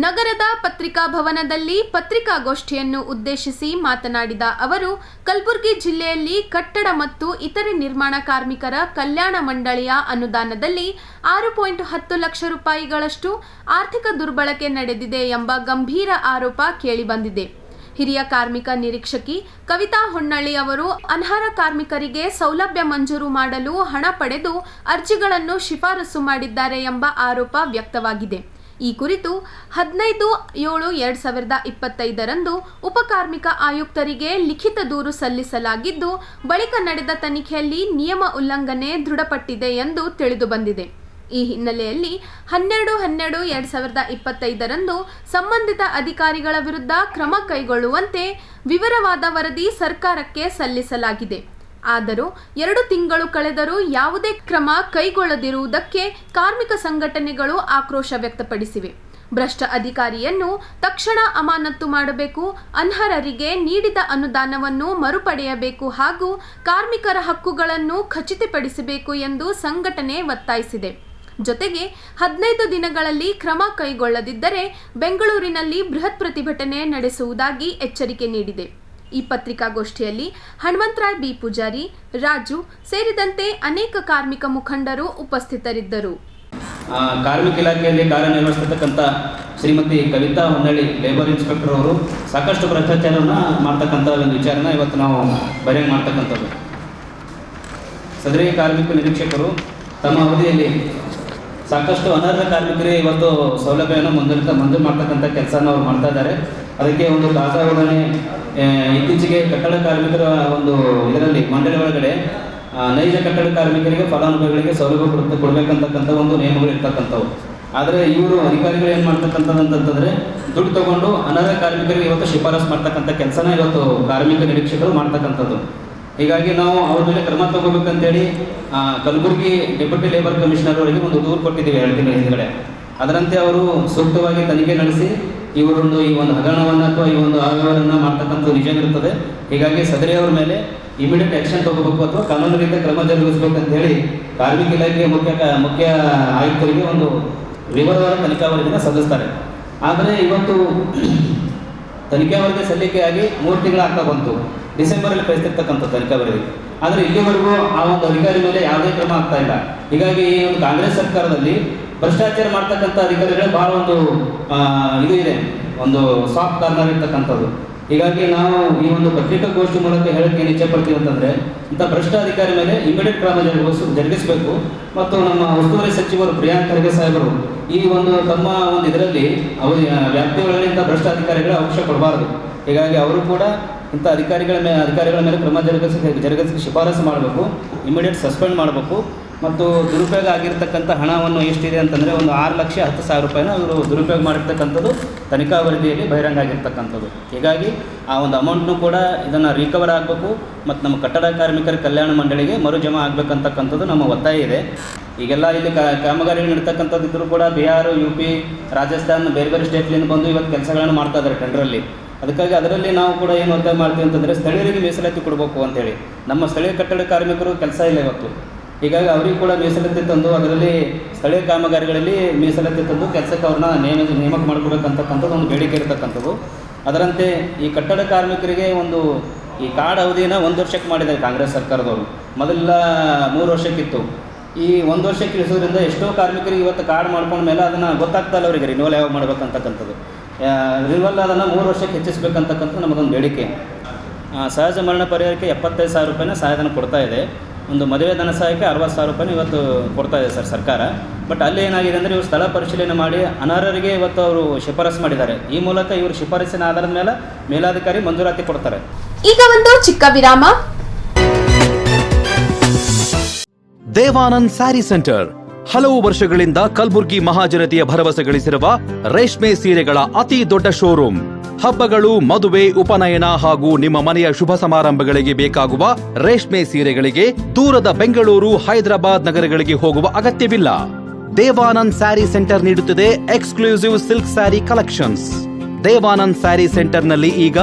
F: ನಗರದ ಪತ್ರಿಕಾ ಭವನದಲ್ಲಿ ಪತ್ರಿಕಾಗೋಷ್ಠಿಯನ್ನು ಉದ್ದೇಶಿಸಿ ಮಾತನಾಡಿದ ಅವರು, ಕಲಬುರಗಿ ಜಿಲ್ಲೆಯಲ್ಲಿ ಕಟ್ಟಡ ಮತ್ತು ಇತರೆ ನಿರ್ಮಾಣ ಕಾರ್ಮಿಕರ ಕಲ್ಯಾಣ ಮಂಡಳಿಯ ಅನುದಾನದಲ್ಲಿ 6.10 ಲಕ್ಷ ರೂಪಾಯಿಗಳಷ್ಟು ಆರ್ಥಿಕ ದುರ್ಬಳಕೆ ನಡೆದಿದೆ ಎಂಬ ಗಂಭೀರ ಆರೋಪ ಕೇಳಿಬಂದಿದೆ. ಹಿರಿಯ ಕಾರ್ಮಿಕ ನಿರೀಕ್ಷಕಿ ಕವಿತಾ ಹೊನ್ನಳ್ಳಿ ಅವರು ಅನರ್ಹ ಕಾರ್ಮಿಕರಿಗೆ ಸೌಲಭ್ಯ ಮಂಜೂರು ಮಾಡಲು ಹಣ ಪಡೆದು ಅರ್ಜಿಗಳನ್ನು ಶಿಫಾರಸು ಮಾಡಿದ್ದಾರೆ ಎಂಬ ಆರೋಪ ವ್ಯಕ್ತವಾಗಿದೆ. ಈ ಕುರಿತು 15/7/2025ರಂದು ಉಪಕಾರ್ಮಿಕ ಆಯುಕ್ತರಿಗೆ ಲಿಖಿತ ದೂರು ಸಲ್ಲಿಸಲಾಗಿದ್ದು, ಬಳಿಕ ನಡೆದ ತನಿಖೆಯಲ್ಲಿ ನಿಯಮ ಉಲ್ಲಂಘನೆ ದೃಢಪಟ್ಟಿದೆ ಎಂದು ತಿಳಿದುಬಂದಿದೆ. ಈ ಹಿನ್ನೆಲೆಯಲ್ಲಿ 12/12/2025ರಂದು ಸಂಬಂಧಿತ ಅಧಿಕಾರಿಗಳ ವಿರುದ್ಧ ಕ್ರಮ ಕೈಗೊಳ್ಳುವಂತೆ ವಿವರವಾದ ವರದಿ ಸರ್ಕಾರಕ್ಕೆ ಸಲ್ಲಿಸಲಾಗಿದೆ. ಆದರೂ 2 ತಿಂಗಳು ಕಳೆದರೂ ಯಾವುದೇ ಕ್ರಮ ಕೈಗೊಳ್ಳದಿರುವುದಕ್ಕೆ ಕಾರ್ಮಿಕ ಸಂಘಟನೆಗಳು ಆಕ್ರೋಶ ವ್ಯಕ್ತಪಡಿಸಿವೆ. ಭ್ರಷ್ಟ ಅಧಿಕಾರಿಯನ್ನು ತಕ್ಷಣ ಅಮಾನತು ಮಾಡಬೇಕು, ಅನರ್ಹರಿಗೆ ನೀಡಿದ ಅನುದಾನವನ್ನು ಮರುಪಡೆಯಬೇಕು ಹಾಗೂ ಕಾರ್ಮಿಕರ ಹಕ್ಕುಗಳನ್ನು ಖಚಿತಪಡಿಸಬೇಕು ಎಂದು ಸಂಘಟನೆ ಒತ್ತಾಯಿಸಿದೆ. ಜೊತೆಗೆ 15 ದಿನಗಳಲ್ಲಿ ಕ್ರಮ ಕೈಗೊಳ್ಳದಿದ್ದರೆ ಬೆಂಗಳೂರಿನಲ್ಲಿ ಬೃಹತ್ ಪ್ರತಿಭಟನೆ ನಡೆಸುವುದಾಗಿ ಎಚ್ಚರಿಕೆ ನೀಡಿದೆ. ಈ ಪತ್ರಿಕಾಗೋಷ್ಠಿಯಲ್ಲಿ ಹನುಮಂತರಾಯ್ ಬಿ ಪೂಜಾರಿ, ರಾಜು ಸೇರಿದಂತೆ ಅನೇಕ ಕಾರ್ಮಿಕ ಮುಖಂಡರು ಉಪಸ್ಥಿತರಿದ್ದರು.
J: ಕಾರ್ಮಿಕ ಇಲಾಖೆಯಲ್ಲಿ ಕಾರ್ಯನಿರ್ವಹಿಸತಕ್ಕಂಥ ಶ್ರೀಮತಿ ಕವಿತಾ ಹೊನ್ನಳ್ಳಿ ಲೇಬರ್ ಇನ್ಸ್ಪೆಕ್ಟರ್ ಅವರು ಸಾಕಷ್ಟು ಭ್ರಷ್ಟಾಚಾರವನ್ನು ಮಾಡ್ತಕ್ಕಂಥ ಒಂದು ವಿಚಾರನ ಇವತ್ತು ನಾವು ಬರೆಯ ಮಾಡ್ತಕ್ಕಂಥದ್ದು. ಸದರಿ ಕಾರ್ಮಿಕ ನಿರೀಕ್ಷಕರು ತಮ್ಮ ಅವಧಿಯಲ್ಲಿ ಸಾಕಷ್ಟು ಅನರ್ಹ ಕಾರ್ಮಿಕರಿಗೆ ಇವತ್ತು ಸೌಲಭ್ಯವನ್ನು ಮಂಜೂರು ಮಾಡ್ತಕ್ಕಂಥ ಕೆಲಸನ ಅವ್ರು ಮಾಡ್ತಾ ಇದ್ದಾರೆ. ಅದಕ್ಕೆ ಒಂದು ತಾಜಾ ಉದಾಹರಣೆ, ಇತ್ತೀಚೆಗೆ ಕಟ್ಟಡ ಕಾರ್ಮಿಕರ ಒಂದು ಇದರಲ್ಲಿ ಮಂಡಳಿ ಒಳಗಡೆ ನೈಜ ಕಟ್ಟಡ ಕಾರ್ಮಿಕರಿಗೆ ಫಲಾನುಭವಿಗಳಿಗೆ ಸೌಲಭ್ಯ ಕೊಡಬೇಕಂತಕ್ಕಂಥ ಒಂದು ನಿಯಮಗಳು ಇರ್ತಕ್ಕಂಥವು. ಆದರೆ ಇವರು ಅಧಿಕಾರಿಗಳು ಏನು ಮಾಡ್ತಕ್ಕಂಥದ್ದು ದುಡ್ಡು ತಗೊಂಡು ಅನರ್ಹ ಕಾರ್ಮಿಕರಿಗೆ ಇವತ್ತು ಶಿಫಾರಸು ಮಾಡ್ತಕ್ಕಂಥ ಕೆಲಸನ ಇವತ್ತು ಕಾರ್ಮಿಕ ನಿರೀಕ್ಷಕರು ಮಾಡ್ತಕ್ಕಂಥದ್ದು. ಹೀಗಾಗಿ ನಾವು ಅವ್ರ ಮೇಲೆ ಕ್ರಮ ತಗೋಬೇಕಂತೇಳಿ ಕಲಬುರಗಿ ಡೆಪ್ಯೂಟಿ ಲೇಬರ್ ಕಮಿಷನರ್ ಅವರಿಗೆ ಒಂದು ದೂರು ಕೊಟ್ಟಿದ್ದೀವಿ 2 ತಿಂಗಳ ಹಿಂದುಗಡೆ. ಅದರಂತೆ ಅವರು ಸೂಕ್ತವಾಗಿ ತನಿಖೆ ನಡೆಸಿ ಈ ಒಂದು ಹಗರಣವನ್ನು ಅಥವಾ ಈ ಒಂದು ಆರೋಪವನ್ನು ಮಾಡ್ತಕ್ಕಂಥದ್ದು ನಿಜವಿರುತ್ತದೆ. ಹೀಗಾಗಿ ಸದರಿಯವರ ಮೇಲೆ ಇಮಿಡಿಯೇಟ್ ಆ್ಯಕ್ಷನ್ ತಗೋಬೇಕು ಅಥವಾ ಕಾನೂನು ರೀತಿಯ ಕ್ರಮ ಜರುಗಿಸಬೇಕಂತ ಹೇಳಿ ಕಾರ್ಮಿಕ ಇಲಾಖೆಯ ಮುಖ್ಯ ಆಯುಕ್ತರಿಗೆ ಒಂದು ವಿವರವಾದ ತನಿಖಾ ವರದಿಯನ್ನು ಸಲ್ಲಿಸ್ತಾರೆ. ಆದರೆ ಇವತ್ತು ತನಿಖಾ ವರದಿ ಸಲ್ಲಿಕೆಯಾಗಿ 3 ತಿಂಗಳಾಗ್ತಾ ಬಂತು. ಡಿಸೆಂಬರಲ್ಲಿ ಕಳಿಸ್ತಿರ್ತಕ್ಕಂಥ ತನಿಖಾ ವರದಿ. ಆದರೆ ಇಲ್ಲಿವರೆಗೂ ಆ ಒಂದು ಅಧಿಕಾರಿ ಮೇಲೆ ಯಾವುದೇ ಕ್ರಮ ಆಗ್ತಾ ಇಲ್ಲ. ಹೀಗಾಗಿ ಈ ಒಂದು ಕಾಂಗ್ರೆಸ್ ಸರ್ಕಾರದಲ್ಲಿ ಭ್ರಷ್ಟಾಚಾರ ಮಾಡ್ತಕ್ಕಂಥ ಅಧಿಕಾರಿಗಳೇ ಭಾಳ ಒಂದು ಇದು ಇದೆ, ಒಂದು ಸಾಫ್ಟ್ ಕಾರ್ನರ್ ಇರ್ತಕ್ಕಂಥದ್ದು. ಹೀಗಾಗಿ ನಾವು ಈ ಒಂದು ಪತ್ರಿಕಾಗೋಷ್ಠಿ ಮೂಲಕ ಹೇಳಕ್ಕೆ ಏನು ಇಚ್ಛೆ ಪಡ್ತೀವಿ ಅಂತಂದರೆ, ಇಂಥ ಭ್ರಷ್ಟ ಅಧಿಕಾರಿ ಮೇಲೆ ಇಮಿಡಿಯೇಟ್ ಕ್ರಮ ಜರುಗಿಸಬೇಕು. ಮತ್ತು ನಮ್ಮ ಉಸ್ತುವಾರಿ ಸಚಿವರು ಪ್ರಿಯಾಂಕ್ ಖರ್ಗೆ ಸಾಹೇಬರು ಈ ಒಂದು ತಮ್ಮ ಒಂದು ಇದರಲ್ಲಿ ವ್ಯಾಪ್ತಿಗಳಲ್ಲಿ ಇಂಥ ಭ್ರಷ್ಟ ಅಧಿಕಾರಿಗಳ ಅವಕಾಶ ಕೊಡಬಾರದು. ಹೀಗಾಗಿ ಅವರು ಕೂಡ ಇಂಥ ಅಧಿಕಾರಿಗಳ ಮೇಲೆ ಕ್ರಮ ಜರುಗಿಸಿ ಶಿಫಾರಸು ಮಾಡಬೇಕು, ಇಮಿಡಿಯೇಟ್ ಸಸ್ಪೆಂಡ್ ಮಾಡಬೇಕು. ಮತ್ತು ದುರುಪಯೋಗ ಆಗಿರ್ತಕ್ಕಂಥ ಹಣವನ್ನು ಎಷ್ಟಿದೆ ಅಂತಂದರೆ ಒಂದು 6,10,000 ರೂಪಾಯಿನ ಇವರು ದುರುಪಯೋಗ ಮಾಡಿರ್ತಕ್ಕಂಥದ್ದು ತನಿಖಾ ವರದಿಯಲ್ಲಿ ಬಹಿರಂಗ ಆಗಿರ್ತಕ್ಕಂಥದ್ದು. ಹೀಗಾಗಿ ಆ ಒಂದು ಅಮೌಂಟ್ನು ಕೂಡ ಇದನ್ನು ರಿಕವರ್ ಆಗಬೇಕು ಮತ್ತು ನಮ್ಮ ಕಟ್ಟಡ ಕಾರ್ಮಿಕರ ಕಲ್ಯಾಣ ಮಂಡಳಿಗೆ ಮರು ಜಮಾ ಆಗಬೇಕಂತಕ್ಕಂಥದ್ದು ನಮ್ಮ ಒತ್ತಾಯ ಇದೆ. ಈಗೆಲ್ಲ ಇಲ್ಲಿ ಕಾಮಗಾರಿಗಳು ನಡೀತಕ್ಕಂಥದ್ದು ಇದ್ದರೂ ಕೂಡ ಬಿಹಾರ, UP, ರಾಜಸ್ಥಾನ ಬೇರೆ ಬೇರೆ ಸ್ಟೇಟ್ಲಿಂದ ಬಂದು ಇವತ್ತು ಕೆಲಸಗಳನ್ನು ಮಾಡ್ತಾ ಇದ್ದಾರೆ ಟೆಂಡರಲ್ಲಿ. ಅದಕ್ಕಾಗಿ ಅದರಲ್ಲಿ ನಾವು ಕೂಡ ಏನು ಒತ್ತಾಯ ಮಾಡ್ತೀವಿ ಅಂತಂದರೆ ಸ್ಥಳೀಯರಿಗೆ ಮೀಸಲಾತಿ ಕೊಡಬೇಕು ಅಂತೇಳಿ. ನಮ್ಮ ಸ್ಥಳೀಯ ಕಟ್ಟಡ ಕಾರ್ಮಿಕರು ಕೆಲಸ ಇಲ್ಲ ಇವತ್ತು. ಹೀಗಾಗಿ ಅವರಿಗೆ ಕೂಡ ಮೀಸಲಾತಿ ತಂದು ಅದರಲ್ಲಿ ಸ್ಥಳೀಯ ಕಾಮಗಾರಿಗಳಲ್ಲಿ ಮೀಸಲಾತಿ ತಂದು ಕೆಲಸಕ್ಕೆ ಅವ್ರನ್ನ ನೇಮಕ ಮಾಡ್ಕೊಬೇಕಂತಕ್ಕಂಥದ್ದು ಒಂದು ಬೇಡಿಕೆ ಇರತಕ್ಕಂಥದ್ದು. ಅದರಂತೆ ಈ ಕಟ್ಟಡ ಕಾರ್ಮಿಕರಿಗೆ ಈ ಕಾರ್ಡ್ ಅವಧಿನ 1 ವರ್ಷಕ್ಕೆ ಮಾಡಿದ್ದಾರೆ ಕಾಂಗ್ರೆಸ್ ಸರ್ಕಾರದವರು. ಮೊದಲೆಲ್ಲ 3 ವರ್ಷಕ್ಕಿತ್ತು. ಈ 1 ವರ್ಷಕ್ಕೆ ಇಳಿಸೋದ್ರಿಂದ ಎಷ್ಟೋ ಕಾರ್ಮಿಕರಿಗೆ ಇವತ್ತು ಕಾರ್ಡ್ ಮಾಡ್ಕೊಂಡ ಮೇಲೆ ಅದನ್ನು ಗೊತ್ತಾಗ್ತಾ ಇಲ್ಲ ಅವರಿಗೆ ರಿನ್ಯೂವಲ್ ಯಾವಾಗ ಮಾಡ್ಬೇಕಂತಕ್ಕಂಥದ್ದು. ರಿನ್ಯೂವಲ್ ಅದನ್ನು 3 ವರ್ಷಕ್ಕೆ ಹೆಚ್ಚಿಸಬೇಕಂತಕ್ಕಂಥದ್ದು ನಮಗೊಂದು ಬೇಡಿಕೆ. ಸಹಜ ಮರಣ ಪರಿಹಾರಕ್ಕೆ 75,000 ರೂಪಾಯಿನ ಸಹಾಯಧನ ಕೊಡ್ತಾ ಇದೆ. ಒಂದು ಮದುವೆ ಧನ ಸಹಾಯಕ್ಕೆ 60,000 ರೂಪಾಯಿನ ಇವತ್ತು ಕೊಡ್ತಾ ಇದೆ ಸರ್ಕಾರ. ಬಟ್ ಅಲ್ಲಿ ಏನಾಗಿದೆ ಅಂದರೆ ಇವರು ಸ್ಥಳ ಪರಿಶೀಲನೆ ಮಾಡಿ ಅನರ್ಹರಿಗೆ ಇವತ್ತು ಅವರು ಶಿಫಾರಸು ಮಾಡಿದ್ದಾರೆ. ಈ ಮೂಲಕ ಇವರು ಶಿಫಾರಸಿನ ಆಧಾರದ ಮೇಲೆ ಮೇಲಾಧಿಕಾರಿ ಮಂಜೂರಾತಿ ಕೊಡ್ತಾರೆ.
F: ಈಗ ಒಂದು ಚಿಕ್ಕ ವಿರಾಮ.
B: ದೇವಾನಂದ್ ಸ್ಯಾರಿ ಸೆಂಟರ್ ಹಲವು ವರ್ಷಗಳಿಂದ ಕಲಬುರ್ಗಿ ಮಹಾಜನತೆಯ ಭರವಸೆ ಗಳಿಸಿರುವ ರೇಷ್ಮೆ ಸೀರೆಗಳ ಅತಿ ದೊಡ್ಡ ಶೋರೂಮ್. ಹಬ್ಬಗಳು, ಮದುವೆ, ಉಪನಯನ ಹಾಗೂ ನಿಮ್ಮ ಮನೆಯ ಶುಭ ಸಮಾರಂಭಗಳಿಗೆ ಬೇಕಾಗುವ ರೇಷ್ಮೆ ಸೀರೆಗಳಿಗೆ ದೂರದ ಬೆಂಗಳೂರು, ಹೈದರಾಬಾದ್ ನಗರಗಳಿಗೆ ಹೋಗುವ ಅಗತ್ಯವಿಲ್ಲ. ದೇವಾನಂದ್ ಸ್ಯಾರಿ ಸೆಂಟರ್ ನೀಡುತ್ತಿದೆ exclusive silk sari collections. Devanand sari ಸೆಂಟರ್ನಲ್ಲಿ ಈಗ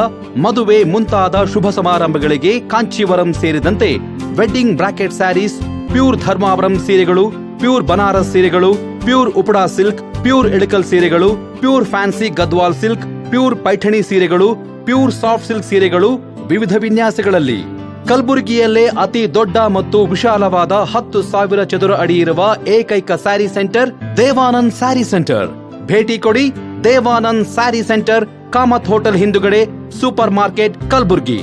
B: ಮದುವೆ ಮುಂತಾದ ಶುಭ ಸಮಾರಂಭಗಳಿಗೆ ಕಾಂಚೀವರಂ ಸೇರಿದಂತೆ wedding brocade saris, pure Dharmavaram ಸೀರೆಗಳು, ಪ್ಯೂರ್ ಬನಾರಸ್ ಸೀರೆಗಳು, pure Uppada silk, pure Ilkal ಸೀರೆಗಳು, pure fancy Gadwal silk, pure Paithani ಸೀರೆಗಳು, ಪ್ಯೂರ್ ಸಾಫ್ಟ್ ಸಿಲ್ಕ್ ಸೀರೆಗಳು ವಿವಿಧ ವಿನ್ಯಾಸಗಳಲ್ಲಿ. ಕಲಬುರಗಿಯಲ್ಲೇ ಅತಿ ದೊಡ್ಡ ಮತ್ತು ವಿಶಾಲವಾದ 10,000 ಚದುರ ಅಡಿ ಇರುವ ಏಕೈಕ ಸ್ಯಾರಿ ಸೆಂಟರ್ ದೇವಾನಂದ್ ಸ್ಯಾರಿ ಸೆಂಟರ್. ಭೇಟಿ ಕೊಡಿ. ದೇವಾನಂದ್ ಸ್ಯಾರಿ ಸೆಂಟರ್, ಕಾಮತ್ ಹೋಟೆಲ್ ಹಿಂದುಗಡೆ, ಸೂಪರ್ ಮಾರ್ಕೆಟ್, ಕಲಬುರ್ಗಿ.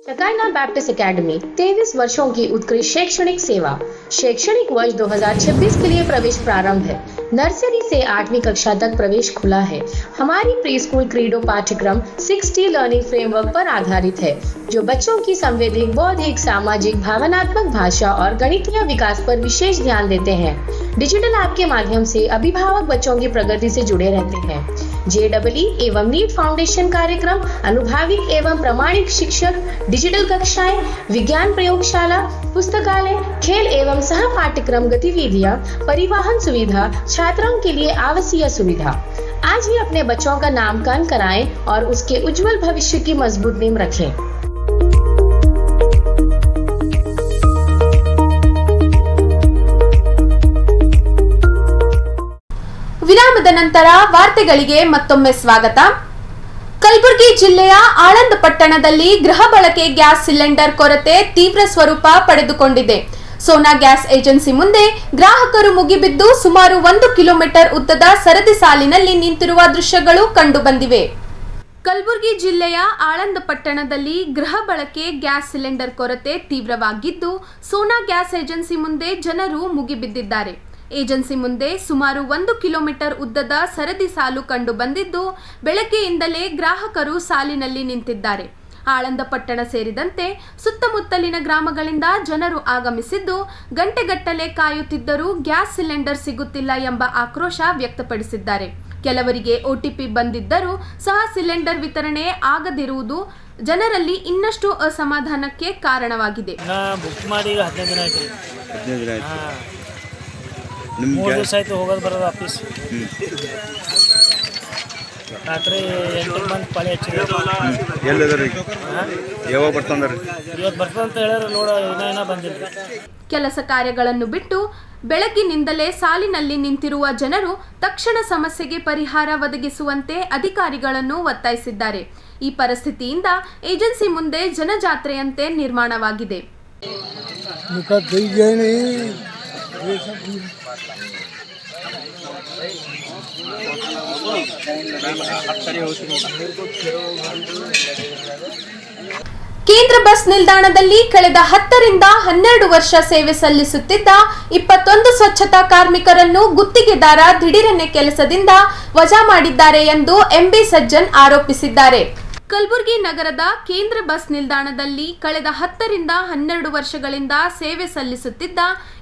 A: शकाइना बैप्टिस्ट एकेडमी 23 वर्षों की उत्कृष्ट शैक्षणिक सेवा। शैक्षणिक वर्ष 2026 के लिए प्रवेश प्रारंभ है। नर्सरी से 8वीं कक्षा तक प्रवेश खुला है। हमारी प्री स्कूल क्रीडो पाठ्यक्रम 6T लर्निंग फ्रेमवर्क पर आधारित है, जो बच्चों की संवैधिक, बौद्धिक, सामाजिक, भावनात्मक, भाषा और गणितीय विकास पर विशेष ध्यान देते हैं। डिजिटल ऐप के माध्यम से अभिभावक बच्चों की प्रगति से जुड़े रहते हैं। JEE एवं नीट फाउंडेशन कार्यक्रम, अनुभवी एवं प्रमाणिक शिक्षक, डिजिटल कक्षाएं, विज्ञान प्रयोगशाला, पुस्तकालय, खेल एवं सह पाठ्यक्रम गतिविधियां, परिवहन सुविधा, छात्रों के लिए आवासीय सुविधा। आज ही अपने बच्चों का नामकरण कराएं और उसके उज्जवल भविष्य की मजबूत नींव रखें।
F: ವಿರಾಮದ ನಂತರ ವಾರ್ತೆಗಳಿಗೆ ಮತ್ತೊಮ್ಮೆ ಸ್ವಾಗತ. ಕಲಬುರಗಿ ಜಿಲ್ಲೆಯ ಆಳಂದ ಪಟ್ಟಣದಲ್ಲಿ ಗೃಹ ಬಳಕೆ ಗ್ಯಾಸ್ ಸಿಲಿಂಡರ್ ಕೊರತೆ ತೀವ್ರ ಸ್ವರೂಪ ಪಡೆದುಕೊಂಡಿದೆ. ಸೋನಾ ಗ್ಯಾಸ್ ಏಜೆನ್ಸಿ ಮುಂದೆ ಗ್ರಾಹಕರು ಮುಗಿಬಿದ್ದು ಸುಮಾರು 1 ಕಿಲೋಮೀಟರ್ ಉದ್ದದ ಸರದಿ ಸಾಲಿನಲ್ಲಿ ನಿಂತಿರುವ ದೃಶ್ಯಗಳು ಕಂಡುಬಂದಿವೆ. ಕಲಬುರಗಿ ಜಿಲ್ಲೆಯ ಆಳಂದ ಪಟ್ಟಣದಲ್ಲಿ ಗೃಹ ಬಳಕೆ ಗ್ಯಾಸ್ ಸಿಲಿಂಡರ್ ಕೊರತೆ ತೀವ್ರವಾಗಿದ್ದು, ಸೋನಾ ಗ್ಯಾಸ್ ಏಜೆನ್ಸಿ ಮುಂದೆ ಜನರು ಮುಗಿಬಿದ್ದಿದ್ದಾರೆ. ಏಜೆನ್ಸಿ ಮುಂದೆ ಸುಮಾರು 1 ಕಿಲೋಮೀಟರ್ ಉದ್ದದ ಸರದಿ ಸಾಲು ಕಂಡು ಬಂದಿದ್ದು, ಬೆಳಗ್ಗೆಯಿಂದಲೇ ಗ್ರಾಹಕರು ಸಾಲಿನಲ್ಲಿ ನಿಂತಿದ್ದಾರೆ. ಆಳಂದ ಪಟ್ಟಣ ಸೇರಿದಂತೆ ಸುತ್ತಮುತ್ತಲಿನ ಗ್ರಾಮಗಳಿಂದ ಜನರು ಆಗಮಿಸಿದ್ದು, ಗಂಟೆಗಟ್ಟಲೆ ಕಾಯುತ್ತಿದ್ದರೂ ಗ್ಯಾಸ್ ಸಿಲಿಂಡರ್ ಸಿಗುತ್ತಿಲ್ಲ ಎಂಬ ಆಕ್ರೋಶ ವ್ಯಕ್ತಪಡಿಸಿದ್ದಾರೆ. ಕೆಲವರಿಗೆ OTP ಬಂದಿದ್ದರೂ ಸಹ ಸಿಲಿಂಡರ್ ವಿತರಣೆ ಆಗದಿರುವುದು ಜನರಲ್ಲಿ ಇನ್ನಷ್ಟು ಅಸಮಾಧಾನಕ್ಕೆ ಕಾರಣವಾಗಿದೆ.
K: ಬುಕ್ ಮಾಡಿ 15 ದಿನ ಆಯ್ತು. 15 ದಿನ ಆಯ್ತು. 3 ದಿವಸ ಆಯ್ತು ಹೋಗೋದು ಬರೋದು ಆಫೀಸ್. ರಾತ್ರಿ 8 ಮಂದಿ ಪಾಳಿ ಹಚ್ಚಿದ್ರು.
L: ಎಲ್ಲದರಿ ಯಾವಾಗ ಬರ್ತಂದ್ರಿ?
K: ಇವತ್ತು ಬರ್ತಂತ ಹೇಳ್ಯಾರ, ನೋಡ ಏನೋ ಬಂದಿಲ್ಲ.
F: ಕೆಲಸ ಕಾರ್ಯಗಳನ್ನು ಬಿಟ್ಟು ಬೆಳಗ್ಗಿನಿಂದಲೇ ಸಾಲಿನಲ್ಲಿ ನಿಂತಿರುವ ಜನರು ತಕ್ಷಣ ಸಮಸ್ಯೆಗೆ ಪರಿಹಾರ ಒದಗಿಸುವಂತೆ ಅಧಿಕಾರಿಗಳನ್ನು ಒತ್ತಾಯಿಸಿದ್ದಾರೆ. ಈ ಪರಿಸ್ಥಿತಿಯಿಂದ ಏಜೆನ್ಸಿ ಮುಂದೆ ಜನಜಾತ್ರೆಯಂತೆ ನಿರ್ಮಾಣವಾಗಿದೆ. ಕೇಂದ್ರ ಬಸ್ ನಿಲ್ದಾಣದಲ್ಲಿ ಕಳೆದ 10 ರಿಂದ 12 ವರ್ಷ ಸೇವೆ ಸಲ್ಲಿಸುತ್ತಿದ್ದ 21 ಸ್ವಚ್ಛತಾ ಕಾರ್ಮಿಕರನ್ನು ಗುತ್ತಿಗೆದಾರ ದಿಢೀರನೆ ಕೆಲಸದಿಂದ ವಜಾ ಮಾಡಿದ್ದಾರೆ ಎಂದು ಎಂಬಿ ಸಜ್ಜನ್ ಆರೋಪಿಸಿದ್ದಾರೆ. ಕಲಬುರಗಿ ನಗರದ ಕೇಂದ್ರ ಬಸ್ ನಿಲ್ದಾಣದಲ್ಲಿ ಕಳೆದ 10 ರಿಂದ 12 ವರ್ಷಗಳಿಂದ ಸೇವೆ ಸಲ್ಲಿಸುತ್ತಿದ್ದ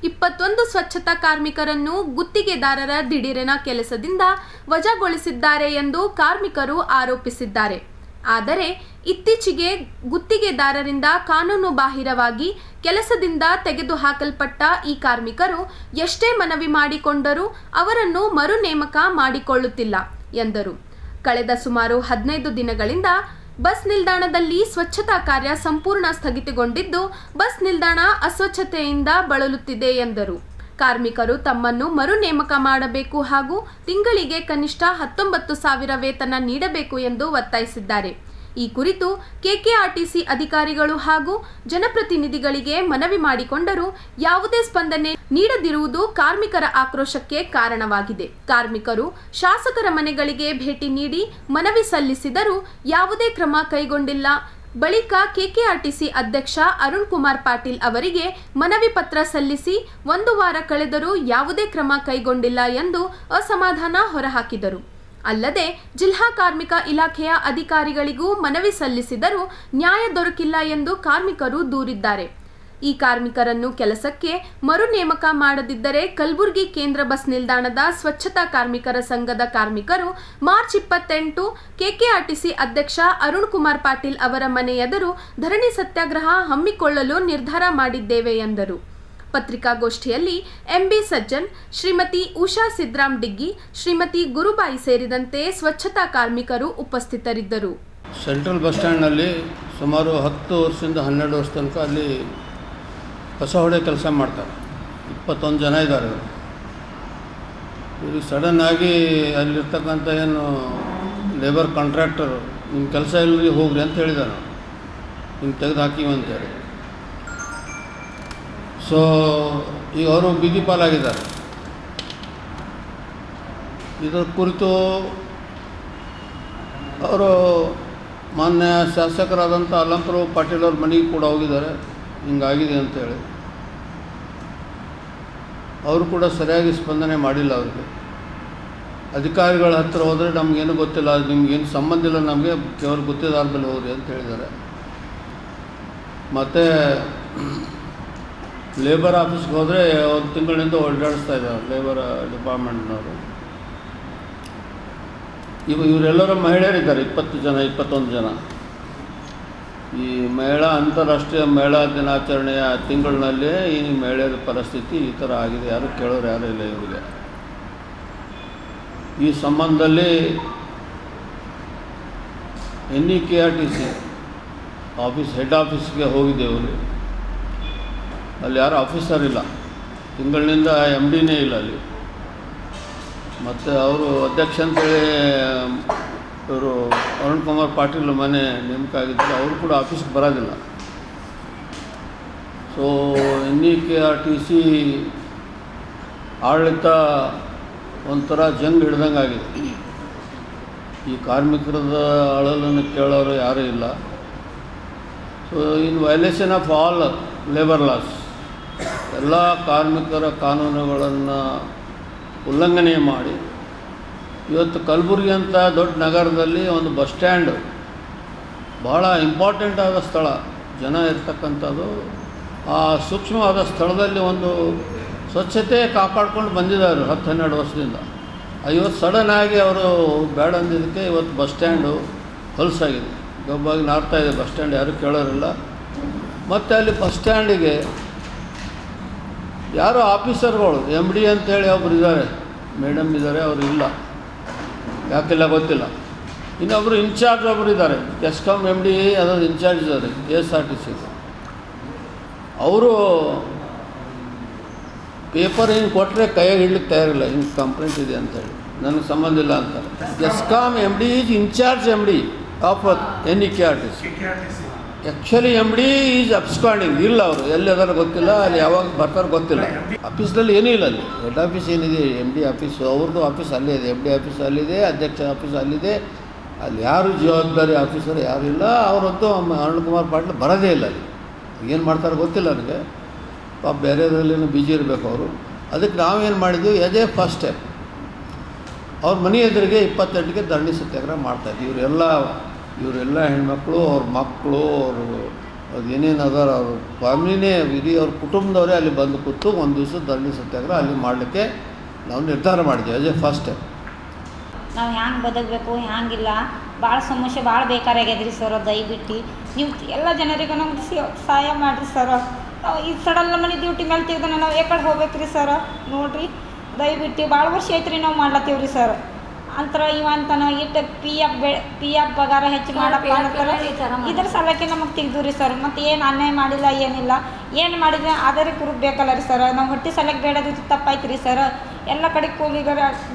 F: 21 ಸ್ವಚ್ಛತಾ ಕಾರ್ಮಿಕರನ್ನು ಗುತ್ತಿಗೆದಾರರ ದಿಢೀರನ ಕೆಲಸದಿಂದ ವಜಾಗೊಳಿಸಿದ್ದಾರೆ ಎಂದು ಕಾರ್ಮಿಕರು ಆರೋಪಿಸಿದ್ದಾರೆ. ಆದರೆ ಇತ್ತೀಚೆಗೆ ಗುತ್ತಿಗೆದಾರರಿಂದ ಕಾನೂನು ಬಾಹಿರವಾಗಿ ಕೆಲಸದಿಂದ ತೆಗೆದುಹಾಕಲ್ಪಟ್ಟ ಈ ಕಾರ್ಮಿಕರು ಎಷ್ಟೇ ಮನವಿ ಮಾಡಿಕೊಂಡರೂ ಅವರನ್ನು ಮರು ನೇಮಕ ಮಾಡಿಕೊಳ್ಳುತ್ತಿಲ್ಲ ಎಂದರು. ಕಳೆದ ಸುಮಾರು 15 ದಿನಗಳಿಂದ ಬಸ್ ನಿಲ್ದಾಣದಲ್ಲಿ ಸ್ವಚ್ಛತಾ ಕಾರ್ಯ ಸಂಪೂರ್ಣ ಸ್ಥಗಿತಗೊಂಡಿದ್ದು ಬಸ್ ನಿಲ್ದಾಣ ಅಸ್ವಚ್ಛತೆಯಿಂದ ಬಳಲುತ್ತಿದೆ ಎಂದರು. ಕಾರ್ಮಿಕರು ತಮ್ಮನ್ನು ಮರು ನೇಮಕ ಮಾಡಬೇಕು ಹಾಗೂ ತಿಂಗಳಿಗೆ ಕನಿಷ್ಠ 19,000 ವೇತನ ನೀಡಬೇಕು ಎಂದು ಒತ್ತಾಯಿಸಿದ್ದಾರೆ. ಈ ಕುರಿತು ಕೆಕೆಆರ್ಟಿಸಿ ಅಧಿಕಾರಿಗಳು ಹಾಗೂ ಜನಪ್ರತಿನಿಧಿಗಳಿಗೆ ಮನವಿ ಮಾಡಿಕೊಂಡರೂ ಯಾವುದೇ ಸ್ಪಂದನೆ ನೀಡದಿರುವುದು ಕಾರ್ಮಿಕರ ಆಕ್ರೋಶಕ್ಕೆ ಕಾರಣವಾಗಿದೆ. ಕಾರ್ಮಿಕರು ಶಾಸಕರ ಮನೆಗಳಿಗೆ ಭೇಟಿ ನೀಡಿ ಮನವಿ ಸಲ್ಲಿಸಿದರೂ ಯಾವುದೇ ಕ್ರಮ ಕೈಗೊಂಡಿಲ್ಲ. ಬಳಿಕ ಕೆಕೆಆರ್ಟಿಸಿ ಅಧ್ಯಕ್ಷ ಅರುಣ್ ಕುಮಾರ್ ಪಾಟೀಲ್ ಅವರಿಗೆ ಮನವಿ ಪತ್ರ ಸಲ್ಲಿಸಿ 1 ವಾರ ಕಳೆದರೂ ಯಾವುದೇ ಕ್ರಮ ಕೈಗೊಂಡಿಲ್ಲ ಎಂದು ಅಸಮಾಧಾನ ಹೊರಹಾಕಿದರು. ಅಲ್ಲದೆ ಜಿಲ್ಲಾ ಕಾರ್ಮಿಕ ಇಲಾಖೆಯ ಅಧಿಕಾರಿಗಳಿಗೂ ಮನವಿ ಸಲ್ಲಿಸಿದರೂ ನ್ಯಾಯ ದೊರಕಿಲ್ಲ ಎಂದು ಕಾರ್ಮಿಕರು ದೂರಿದ್ದಾರೆ. ಈ ಕಾರ್ಮಿಕರನ್ನು ಕೆಲಸಕ್ಕೆ ಮರು ನೇಮಕ ಮಾಡದಿದ್ದರೆ ಕಲಬುರಗಿ ಕೇಂದ್ರ ಬಸ್ ನಿಲ್ದಾಣದ ಸ್ವಚ್ಛತಾ ಕಾರ್ಮಿಕರ ಸಂಘದ ಕಾರ್ಮಿಕರು ಮಾರ್ಚ್ 28 ಕೆಕೆಆರ್ಟಿಸಿ ಅಧ್ಯಕ್ಷ ಅರುಣ್ ಕುಮಾರ್ ಪಾಟೀಲ್ ಅವರ ಮನೆ ಎದುರು ಧರಣಿ ಸತ್ಯಾಗ್ರಹ ಹಮ್ಮಿಕೊಳ್ಳಲು ನಿರ್ಧಾರ ಮಾಡಿದ್ದೇವೆ ಎಂದರು. ಪತ್ರಿಕಾಗೋಷ್ಠಿಯಲ್ಲಿ ಎಂಬಿ ಸಜ್ಜನ್, ಶ್ರೀಮತಿ ಉಷಾ ಸಿದ್ರಾಮ್ ಡಿಗ್ಗಿ, ಶ್ರೀಮತಿ ಗುರುಬಾಯಿ ಸೇರಿದಂತೆ ಸ್ವಚ್ಛತಾ ಕಾರ್ಮಿಕರು ಉಪಸ್ಥಿತರಿದ್ದರು.
M: ಸೆಂಟ್ರಲ್ ಬಸ್ ಸ್ಟ್ಯಾಂಡ್ನಲ್ಲಿ ಸುಮಾರು 10 ವರ್ಷದಿಂದ 12 ವರ್ಷ ತನಕ ಅಲ್ಲಿ ಕಸ ಹೊಡೆ ಕೆಲಸ ಮಾಡ್ತಾರೆ. 21 ಜನ ಇದ್ದಾರೆ. ಇವರು ಸಡನ್ನಾಗಿ ಅಲ್ಲಿರ್ತಕ್ಕಂಥ ಏನು ಲೇಬರ್ ಕಾಂಟ್ರಾಕ್ಟರು ನಿಮ್ಮ ಕೆಲಸ ಇಲ್ಲರಿ ಹೋಗ್ರಿ ಅಂತ ಹೇಳಿದ್ದಾರೆ. ನಿಮ್ಗೆ ತೆಗೆದು ಹಾಕಿವಿ ಅಂತೇಳಿ. ಸೊ ಈಗ ಅವರು ಬೀದಿ ಪಾಲಾಗಿದ್ದಾರೆ. ಇದರ ಕುರಿತು ಅವರು ಮಾನ್ಯ ಶಾಸಕರಾದಂಥ ಅಲ್ಲಂಪ್ರಭು ಪಾಟೀಲ್ ಅವ್ರ ಮನೆಗೆ ಕೂಡ ಹೋಗಿದ್ದಾರೆ. ಹಿಂಗಾಗಿದೆ ಅಂತೇಳಿ ಅವರು ಕೂಡ ಸರಿಯಾಗಿ ಸ್ಪಂದನೆ ಮಾಡಿಲ್ಲ. ಅವ್ರಿಗೆ ಅಧಿಕಾರಿಗಳ ಹತ್ತಿರ ಹೋದರೆ ನಮಗೇನು ಗೊತ್ತಿಲ್ಲ, ನಿಮಗೇನು ಸಂಬಂಧ ಇಲ್ಲ, ನಮಗೆ ಕೇವಲ ಗುತ್ತಿಗೆದಾರ ಮೇಲೆ ಹೋಗ್ರಿ ಅಂತ ಹೇಳಿದ್ದಾರೆ. ಮತ್ತು ಲೇಬರ್ ಆಫೀಸ್ಗೆ ಹೋದರೆ 1 ತಿಂಗಳಿಂದ ಓಡಾಡಿಸ್ತಾ ಇದ್ದಾರೆ ಲೇಬರ್ ಡಿಪಾರ್ಟ್ಮೆಂಟ್ನವರು. ಇವರೆಲ್ಲರೂ ಮಹಿಳೆಯರಿದ್ದಾರೆ. 20 ಜನ 21 ಜನ. ಈ ಅಂತಾರಾಷ್ಟ್ರೀಯ ಮಹಿಳಾ ದಿನಾಚರಣೆಯ ತಿಂಗಳಿನಲ್ಲೇ ಈ ಮಹಿಳೆಯರ ಪರಿಸ್ಥಿತಿ ಈ ಥರ ಆಗಿದೆ. ಯಾರು ಕೇಳೋರು ಯಾರೂ ಇಲ್ಲ ಇವರಿಗೆ. ಈ ಸಂಬಂಧದಲ್ಲಿ NEKRTC ಆಫೀಸ್ ಹೆಡ್ ಆಫೀಸ್ಗೆ ಹೋಗಿದ್ದೇವೆ. ಅಲ್ಲಿ ಯಾರು ಆಫೀಸರ್ ಇಲ್ಲ. ತಿಂಗಳಿನಿಂದ MDನೇ ಇಲ್ಲ ಅಲ್ಲಿ. ಮತ್ತು ಅವರು ಅಧ್ಯಕ್ಷ ಅಂತೇಳಿ ಇವರು ಅರುಣ್ ಕುಮಾರ್ ಪಾಟೀಲ್ ಮನೆ ನೇಮಕ ಆಗಿದ್ದರು. ಅವರು ಕೂಡ ಆಫೀಸ್ಗೆ ಬರೋದಿಲ್ಲ. ಸೊ NEKRTC ಆಡಳಿತ ಒಂಥರ ಜಂಗ್ ಹಿಡ್ದಂಗೆ ಆಗಿದೆ. ಈ ಕಾರ್ಮಿಕರದ ಅಳಲನ್ನು ಕೇಳೋರು ಯಾರೂ ಇಲ್ಲ. So in violation of all labour loss, ಎಲ್ಲ ಕಾರ್ಮಿಕರ ಕಾನೂನುಗಳನ್ನು ಉಲ್ಲಂಘನೆ ಮಾಡಿ ಇವತ್ತು ಕಲಬುರಗಿ ಅಂತ ದೊಡ್ಡ ನಗರದಲ್ಲಿ ಒಂದು ಬಸ್ ಸ್ಟ್ಯಾಂಡ್ ಭಾಳ ಇಂಪಾರ್ಟೆಂಟ್ ಆದ ಸ್ಥಳ, ಜನ ಇರ್ತಕ್ಕಂಥದ್ದು. ಆ ಸೂಕ್ಷ್ಮವಾದ ಸ್ಥಳದಲ್ಲಿ ಒಂದು ಸ್ವಚ್ಛತೆ ಕಾಪಾಡ್ಕೊಂಡು ಬಂದಿದ್ದಾರೆ 10-12 ವರ್ಷದಿಂದ. ಇವತ್ತು ಸಡನ್ನಾಗಿ ಅವರು ಬೇಡ ಅಂದಿದ್ದಕ್ಕೆ ಇವತ್ತು ಬಸ್ ಸ್ಟ್ಯಾಂಡು ಹೊಲಸಾಗಿದೆ, ಗಬ್ಬಾಗಿ ನಾರ್ತಾ ಇದೆ ಬಸ್ ಸ್ಟ್ಯಾಂಡ್. ಯಾರೂ ಕೇಳೋರಿಲ್ಲ. ಮತ್ತು ಅಲ್ಲಿ ಬಸ್ ಸ್ಟ್ಯಾಂಡಿಗೆ ಯಾರೋ ಆಫೀಸರ್ಗಳು MD ಅಂತೇಳಿ ಒಬ್ಬರು ಇದ್ದಾರೆ, ಮೇಡಮ್ ಇದ್ದಾರೆ, ಅವರು ಇಲ್ಲ, ಯಾಕೆಲ್ಲ ಗೊತ್ತಿಲ್ಲ. ಇನ್ನೊಬ್ಬರು ಇನ್ಚಾರ್ಜ್ ಒಬ್ಬರು ಇದ್ದಾರೆ, ಎಸ್ಕಾಮ್ MD ಅದೊಂದು ಇನ್ಚಾರ್ಜ್ ಇದ್ದಾರೆ KSRTC. ಅವರು ಪೇಪರ್ ಹಿಂಗೆ ಕೊಟ್ಟರೆ ಕೈಯಾಗಿ ಹಿಡ್ಲಿಕ್ಕೆ ತಯಾರಿಲ್ಲ, ಹಿಂಗೆ ಕಂಪ್ಲೇಂಟ್ ಇದೆ ಅಂತೇಳಿ, ನನಗೆ ಸಂಬಂಧ ಇಲ್ಲ ಅಂತಾರೆ. ESCOM MD is incharge MD of NEKRTC. Actually M D is absconding, ಇಲ್ಲ ಅವರು ಎಲ್ಲಿ ಅದಾರ ಗೊತ್ತಿಲ್ಲ, ಅಲ್ಲಿ ಯಾವಾಗ ಬರ್ತಾರೆ ಗೊತ್ತಿಲ್ಲ. ಆಫೀಸ್ನಲ್ಲಿ ಏನೂ ಇಲ್ಲ, ಅಲ್ಲಿ ಹೆಡ್ ಆಫೀಸ್ ಏನಿದೆ ಎಮ್ ಡಿ ಆಫೀಸು, ಅವ್ರದ್ದು ಆಫೀಸ್ ಅಲ್ಲೇ ಇದೆ, ಎಮ್ ಡಿ ಆಫೀಸ್ ಅಲ್ಲಿದೆ, ಅಧ್ಯಕ್ಷ ಆಫೀಸ್ ಅಲ್ಲಿದೆ, ಅಲ್ಲಿ ಯಾರು ಜವಾಬ್ದಾರಿ ಆಫೀಸರ್ ಯಾರೂ ಇಲ್ಲ. ಅವರಂತೂ ಅರುಣ್ ಕುಮಾರ್ ಪಾಟೀಲ್ ಬರೋದೇ ಇಲ್ಲ, ಅಲ್ಲಿ ಏನು ಮಾಡ್ತಾರೆ ಗೊತ್ತಿಲ್ಲ ನನಗೆ. ಪಾಪ ಬೇರೆದ್ರಲ್ಲೇನು ಬಿಜಿ ಇರಬೇಕು ಅವರು. ಅದಕ್ಕೆ ನಾವೇನು ಮಾಡಿದ್ವಿ, ಎಸ್ ಎ ಫಸ್ಟ್ ಸ್ಟೆಪ್ ಅವ್ರ ಮನೆ ಎದುರಿಗೆ 28ಕ್ಕೆ ಧರಣಿ ಸತ್ಯಾಗ್ರಹ ಮಾಡ್ತಾಯಿದ್ವಿ. ಇವರೆಲ್ಲ ಹೆಣ್ಮಕ್ಳು, ಅವ್ರ ಮಕ್ಕಳು, ಅವರು ಅದು ಏನೇನು ಅದಾರ ಅವ್ರ ಫ್ಯಾಮಿಲಿನೇ, ಇಡೀ ಅವ್ರ ಕುಟುಂಬದವರೇ ಅಲ್ಲಿ ಬಂದು ಕೂತು ಒಂದು ದಿವಸ ಧರಣಿ ಸತ್ಯಾಗ್ರಹ ಅಲ್ಲಿ ಮಾಡಲಿಕ್ಕೆ ನಾವು ನಿರ್ಧಾರ ಮಾಡಿದ್ವಿ ಆಸ್ ಎ ಫಸ್ಟ್ ಸ್ಟೆಪ್.
N: ನಾವು ಹ್ಯಾಂಗೆ ಬದುಕಬೇಕು, ಹ್ಯಾಂಗಿಲ್ಲ, ಭಾಳ ಸಮಸ್ಯೆ ಭಾಳ ಬೇಕಾರಾಗ್ಯದ್ರಿ ಸರ್. ದಯವಿಟ್ಟು ನೀವು ಎಲ್ಲ ಜನರಿಗೂ ನಮ್ಗೆ ಸಹಾಯ ಮಾಡಿರಿ ಸರ್. ನಾವು ಈ ಸಡಲ್ಲ ಮನೆ ಡ್ಯೂಟಿ ಮೇಲೆ ತೆಗ್ದು ನಾವು ಯಾಕಡೆ ಹೋಗ್ಬೇಕು ರೀ ಸರ್. ನೋಡಿರಿ ದಯವಿಟ್ಟು ಭಾಳ ವರ್ಷ ಐತೆ ರೀ ನಾವು ಮಾಡ್ಲತ್ತೀವಿ ರೀ ಸರ್. ಅಂತರ ಇವ ಅಂತಾನ ಇಟ್ಟು ಪಿ ಎಫ್ ಪಗಾರ ಹೆಚ್ಚು ಮಾಡಪ್ಪ ಅಂತಾರೆ. ಇದ್ರ ಸಲಕ್ಕೆ ನಮಗೆ ತೆಗ್ದು ರೀ ಸರ್. ಮತ್ತು ಏನು ಅನ್ಯಾಯ ಮಾಡಿಲ್ಲ, ಏನಿಲ್ಲ, ಏನು ಮಾಡಿದ್ರೆ ಆಧಾರ ಪ್ರೂಫ್ ಬೇಕಲ್ಲ ರೀ ಸರ್. ನಾವು ಹೊಟ್ಟೆ ಸಲಕ್ಕೆ ಬೇಡದು ತಪ್ಪಾಯ್ತು ರೀ ಸರ್. ಎಲ್ಲ ಕಡೆ ಕೂಲಿಗ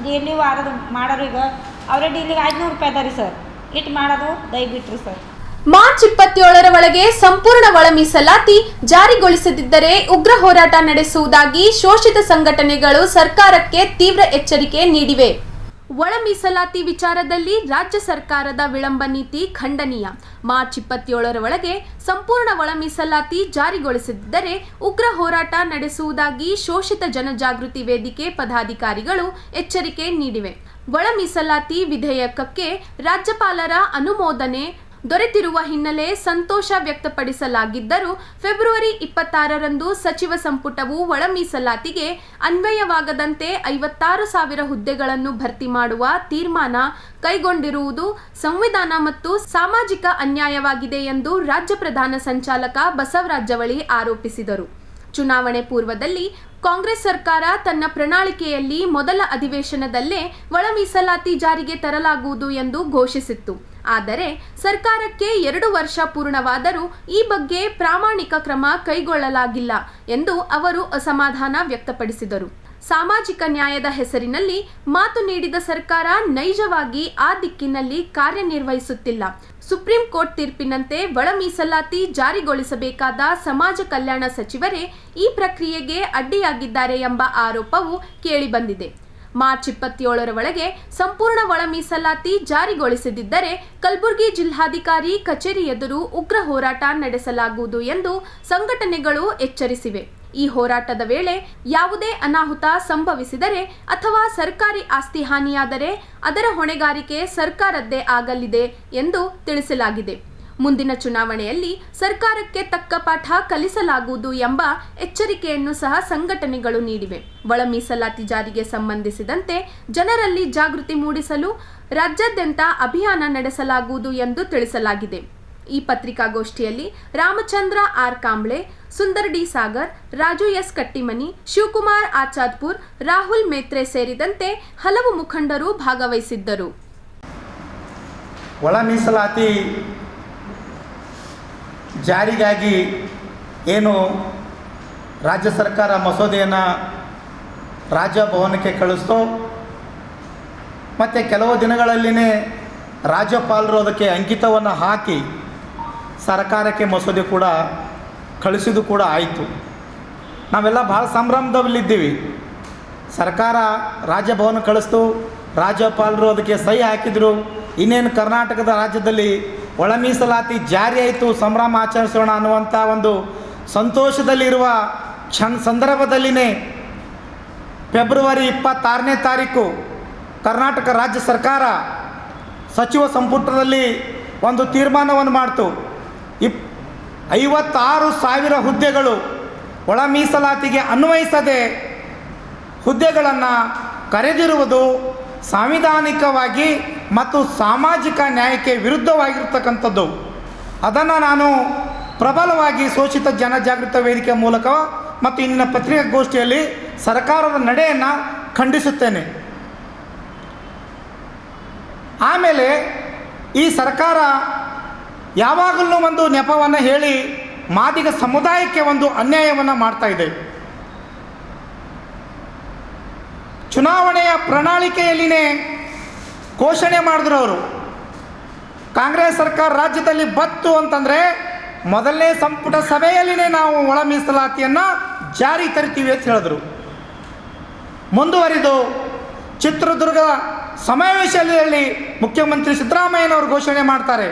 N: ಡೈಲಿ ವಾರದ ಮಾಡೋರು ಈಗ ಅವರೇ ಡೈಲಿಗೆ 500 ರೂಪಾಯಿ ಅದ ರೀ ಸರ್. ಇಟ್ಟು ಮಾಡೋದು ದಯವಿಟ್ಟು ಸರ್.
F: ಮಾರ್ಚ್ 27ರ ಒಳಗೆ ಸಂಪೂರ್ಣ ಒಳ ಮೀಸಲಾತಿ ಜಾರಿಗೊಳಿಸದಿದ್ದರೆ ಉಗ್ರ ಹೋರಾಟ ನಡೆಸುವುದಾಗಿ ಶೋಷಿತ ಸಂಘಟನೆಗಳು ಸರ್ಕಾರಕ್ಕೆ ತೀವ್ರ ಎಚ್ಚರಿಕೆ ನೀಡಿವೆ. ಒಳ ಮೀಸಲಾತಿ ವಿಚಾರದಲ್ಲಿ ರಾಜ್ಯ ಸರ್ಕಾರದ ವಿಳಂಬ ನೀತಿ ಖಂಡನೀಯ. ಮಾರ್ಚ್ 27ರ ಒಳಗೆ ಸಂಪೂರ್ಣ ಒಳ ಮೀಸಲಾತಿ ಜಾರಿಗೊಳಿಸದಿದ್ದರೆ ಉಗ್ರ ಹೋರಾಟ ನಡೆಸುವುದಾಗಿ ಶೋಷಿತ ಜನಜಾಗೃತಿ ವೇದಿಕೆ ಪದಾಧಿಕಾರಿಗಳು ಎಚ್ಚರಿಕೆ ನೀಡಿವೆ. ಒಳ ಮೀಸಲಾತಿ ವಿಧೇಯಕಕ್ಕೆ ರಾಜ್ಯಪಾಲರ ಅನುಮೋದನೆ ದೊರೆತಿರುವ ಹಿನ್ನೆಲೆ ಸಂತೋಷ ವ್ಯಕ್ತಪಡಿಸಲಾಗಿದ್ದರೂ ಫೆಬ್ರವರಿ 26ರಂದು ಸಚಿವ ಸಂಪುಟವು ಒಳ ಮೀಸಲಾತಿಗೆ ಅನ್ವಯವಾಗದಂತೆ 56,000 ಹುದ್ದೆಗಳನ್ನು ಭರ್ತಿ ಮಾಡುವ ತೀರ್ಮಾನ ಕೈಗೊಂಡಿರುವುದು ಸಂವಿಧಾನ ಮತ್ತು ಸಾಮಾಜಿಕ ಅನ್ಯಾಯವಾಗಿದೆ ಎಂದು ರಾಜ್ಯ ಪ್ರಧಾನ ಸಂಚಾಲಕ ಬಸವರಾಜ ಜವಳಿ ಆರೋಪಿಸಿದರು. ಚುನಾವಣೆ ಪೂರ್ವದಲ್ಲಿ ಕಾಂಗ್ರೆಸ್ ಸರ್ಕಾರ ತನ್ನ ಪ್ರಣಾಳಿಕೆಯಲ್ಲಿ ಮೊದಲ ಅಧಿವೇಶನದಲ್ಲೇ ಒಳ ಮೀಸಲಾತಿ ಜಾರಿಗೆ ತರಲಾಗುವುದು ಎಂದು ಘೋಷಿಸಿತ್ತು. ಆದರೆ ಸರ್ಕಾರಕ್ಕೆ 2 ವರ್ಷ ಪೂರ್ಣವಾದರೂ ಈ ಬಗ್ಗೆ ಪ್ರಾಮಾಣಿಕ ಕ್ರಮ ಕೈಗೊಳ್ಳಲಾಗಿಲ್ಲ ಎಂದು ಅವರು ಅಸಮಾಧಾನ ವ್ಯಕ್ತಪಡಿಸಿದರು. ಸಾಮಾಜಿಕ ನ್ಯಾಯದ ಹೆಸರಿನಲ್ಲಿ ಮಾತು ನೀಡಿದ ಸರ್ಕಾರ ನೈಜವಾಗಿ ಆ ದಿಕ್ಕಿನಲ್ಲಿ ಕಾರ್ಯನಿರ್ವಹಿಸುತ್ತಿಲ್ಲ. ಸುಪ್ರೀಂ ಕೋರ್ಟ್ ತೀರ್ಪಿನಂತೆ ಒಳ ಮೀಸಲಾತಿ ಜಾರಿಗೊಳಿಸಬೇಕಾದ ಸಮಾಜ ಕಲ್ಯಾಣ ಸಚಿವರೇ ಈ ಪ್ರಕ್ರಿಯೆಗೆ ಅಡ್ಡಿಯಾಗಿದ್ದಾರೆ ಎಂಬ ಆರೋಪವು ಕೇಳಿಬಂದಿದೆ. ಮಾರ್ಚ್ 27ರ ಒಳಗೆ ಸಂಪೂರ್ಣ ಒಳ ಮೀಸಲಾತಿ ಜಾರಿಗೊಳಿಸದಿದ್ದರೆ ಕಲಬುರಗಿ ಜಿಲ್ಲಾಧಿಕಾರಿ ಕಚೇರಿ ಎದುರು ಉಗ್ರ ಹೋರಾಟ ನಡೆಸಲಾಗುವುದು ಎಂದು ಸಂಘಟನೆಗಳು ಎಚ್ಚರಿಸಿವೆ. ಈ ಹೋರಾಟದ ವೇಳೆ ಯಾವುದೇ ಅನಾಹುತ ಸಂಭವಿಸಿದರೆ ಅಥವಾ ಸರ್ಕಾರಿ ಆಸ್ತಿ ಹಾನಿಯಾದರೆ ಅದರ ಹೊಣೆಗಾರಿಕೆ ಸರ್ಕಾರದ್ದೇ ಆಗಲಿದೆ ಎಂದು ತಿಳಿಸಲಾಗಿದೆ. ಮುಂದಿನ ಚುನಾವಣೆಯಲ್ಲಿ ಸರ್ಕಾರಕ್ಕೆ ತಕ್ಕ ಪಾಠ ಕಲಿಸಲಾಗುವುದು ಎಂಬ ಎಚ್ಚರಿಕೆಯನ್ನು ಸಹ ಸಂಘಟನೆಗಳು ನೀಡಿವೆ. ಒಳ ಮೀಸಲಾತಿ ಜಾರಿಗೆ ಸಂಬಂಧಿಸಿದಂತೆ ಜನರಲ್ಲಿ ಜಾಗೃತಿ ಮೂಡಿಸಲು ರಾಜ್ಯಾದ್ಯಂತ ಅಭಿಯಾನ ನಡೆಸಲಾಗುವುದು ಎಂದು ತಿಳಿಸಲಾಗಿದೆ. ಈ ಪತ್ರಿಕಾಗೋಷ್ಠಿಯಲ್ಲಿ Ramachandra R Kamble, Sundar D Sagar, Raju S Kattimani, Shivakumar Achadpur, Rahul Metre ಸೇರಿದಂತೆ ಹಲವು ಮುಖಂಡರು ಭಾಗವಹಿಸಿದ್ದರು.
O: ಒಳ ಮೀಸಲಾತಿ ಜಾರಿಗಾಗಿ ಏನು ರಾಜ್ಯ ಸರ್ಕಾರ ಮಸೂದೆಯನ್ನು ರಾಜಭವನಕ್ಕೆ ಕಳಿಸ್ತೋ ಮತ್ತು ಕೆಲವು ದಿನಗಳಲ್ಲಿನೇ ರಾಜ್ಯಪಾಲರು ಅದಕ್ಕೆ ಅಂಕಿತವನ್ನು ಹಾಕಿ ಸರ್ಕಾರಕ್ಕೆ ಮಸೂದೆ ಕೂಡ ಕಳಿಸಿದ್ದು ಕೂಡ ಆಯಿತು. ನಾವೆಲ್ಲ ಭಾಳ ಸಂಭ್ರಮದಲ್ಲಿದ್ದೀವಿ. ಸರ್ಕಾರ ರಾಜಭವನ ಕಳಿಸ್ತು, ರಾಜ್ಯಪಾಲರು ಅದಕ್ಕೆ ಸಹಿ ಹಾಕಿದರು. ಇನ್ನೇನು ಕರ್ನಾಟಕದ ರಾಜ್ಯದಲ್ಲಿ ಒಳ ಮೀಸಲಾತಿ ಜಾರಿ ಆಯಿತು, ಸಂಭ್ರಮ ಆಚರಿಸೋಣ ಅನ್ನುವಂಥ ಒಂದು ಸಂತೋಷದಲ್ಲಿರುವ ಸಂದರ್ಭದಲ್ಲಿನೇ ಫೆಬ್ರವರಿ 26ನೇ ತಾರೀಕು ಕರ್ನಾಟಕ ರಾಜ್ಯ ಸರ್ಕಾರ ಸಚಿವ ಸಂಪುಟದಲ್ಲಿ ಒಂದು ತೀರ್ಮಾನವನ್ನು ಮಾಡ್ತು. 56,000 ಹುದ್ದೆಗಳು ಒಳ ಮೀಸಲಾತಿಗೆ ಅನ್ವಯಿಸದೆ ಹುದ್ದೆಗಳನ್ನು ಕರೆದಿರುವುದು ಸಾಂವಿಧಾನಿಕವಾಗಿ ಮತ್ತು ಸಾಮಾಜಿಕ ನ್ಯಾಯಕ್ಕೆ ವಿರುದ್ಧವಾಗಿರ್ತಕ್ಕಂಥದ್ದು. ಅದನ್ನು ನಾನು ಪ್ರಬಲವಾಗಿ ಶೋಷಿತ ಜನಜಾಗೃತ ವೇದಿಕೆ ಮೂಲಕ ಮತ್ತು ಇಂದಿನ ಪತ್ರಿಕಾಗೋಷ್ಠಿಯಲ್ಲಿ ಸರ್ಕಾರದ ನಡೆಯನ್ನು ಖಂಡಿಸುತ್ತೇನೆ. ಆಮೇಲೆ ಈ ಸರ್ಕಾರ ಯಾವಾಗಲೂ ಒಂದು ನೆಪವನ್ನು ಹೇಳಿ ಮಾದಿಗ ಸಮುದಾಯಕ್ಕೆ ಒಂದು ಅನ್ಯಾಯವನ್ನು ಮಾಡ್ತಾ ಇದೆ. ಚುನಾವಣೆಯ ಪ್ರಣಾಳಿಕೆಯಲ್ಲಿನೇ ಘೋಷಣೆ ಮಾಡಿದ್ರು ಅವರು, ಕಾಂಗ್ರೆಸ್ ಸರ್ಕಾರ ರಾಜ್ಯದಲ್ಲಿ ಬತ್ತು ಅಂತಂದರೆ ಮೊದಲನೇ ಸಂಪುಟ ಸಭೆಯಲ್ಲಿನೇ ನಾವು ಒಳ ಮೀಸಲಾತಿಯನ್ನು ಜಾರಿ ತರ್ತೀವಿ ಅಂತ ಹೇಳಿದ್ರು. ಮುಂದುವರಿದು ಚಿತ್ರದುರ್ಗ ಸಮಾವೇಶದಲ್ಲಿ ಮುಖ್ಯಮಂತ್ರಿ ಸಿದ್ದರಾಮಯ್ಯನವರು ಘೋಷಣೆ ಮಾಡ್ತಾರೆ,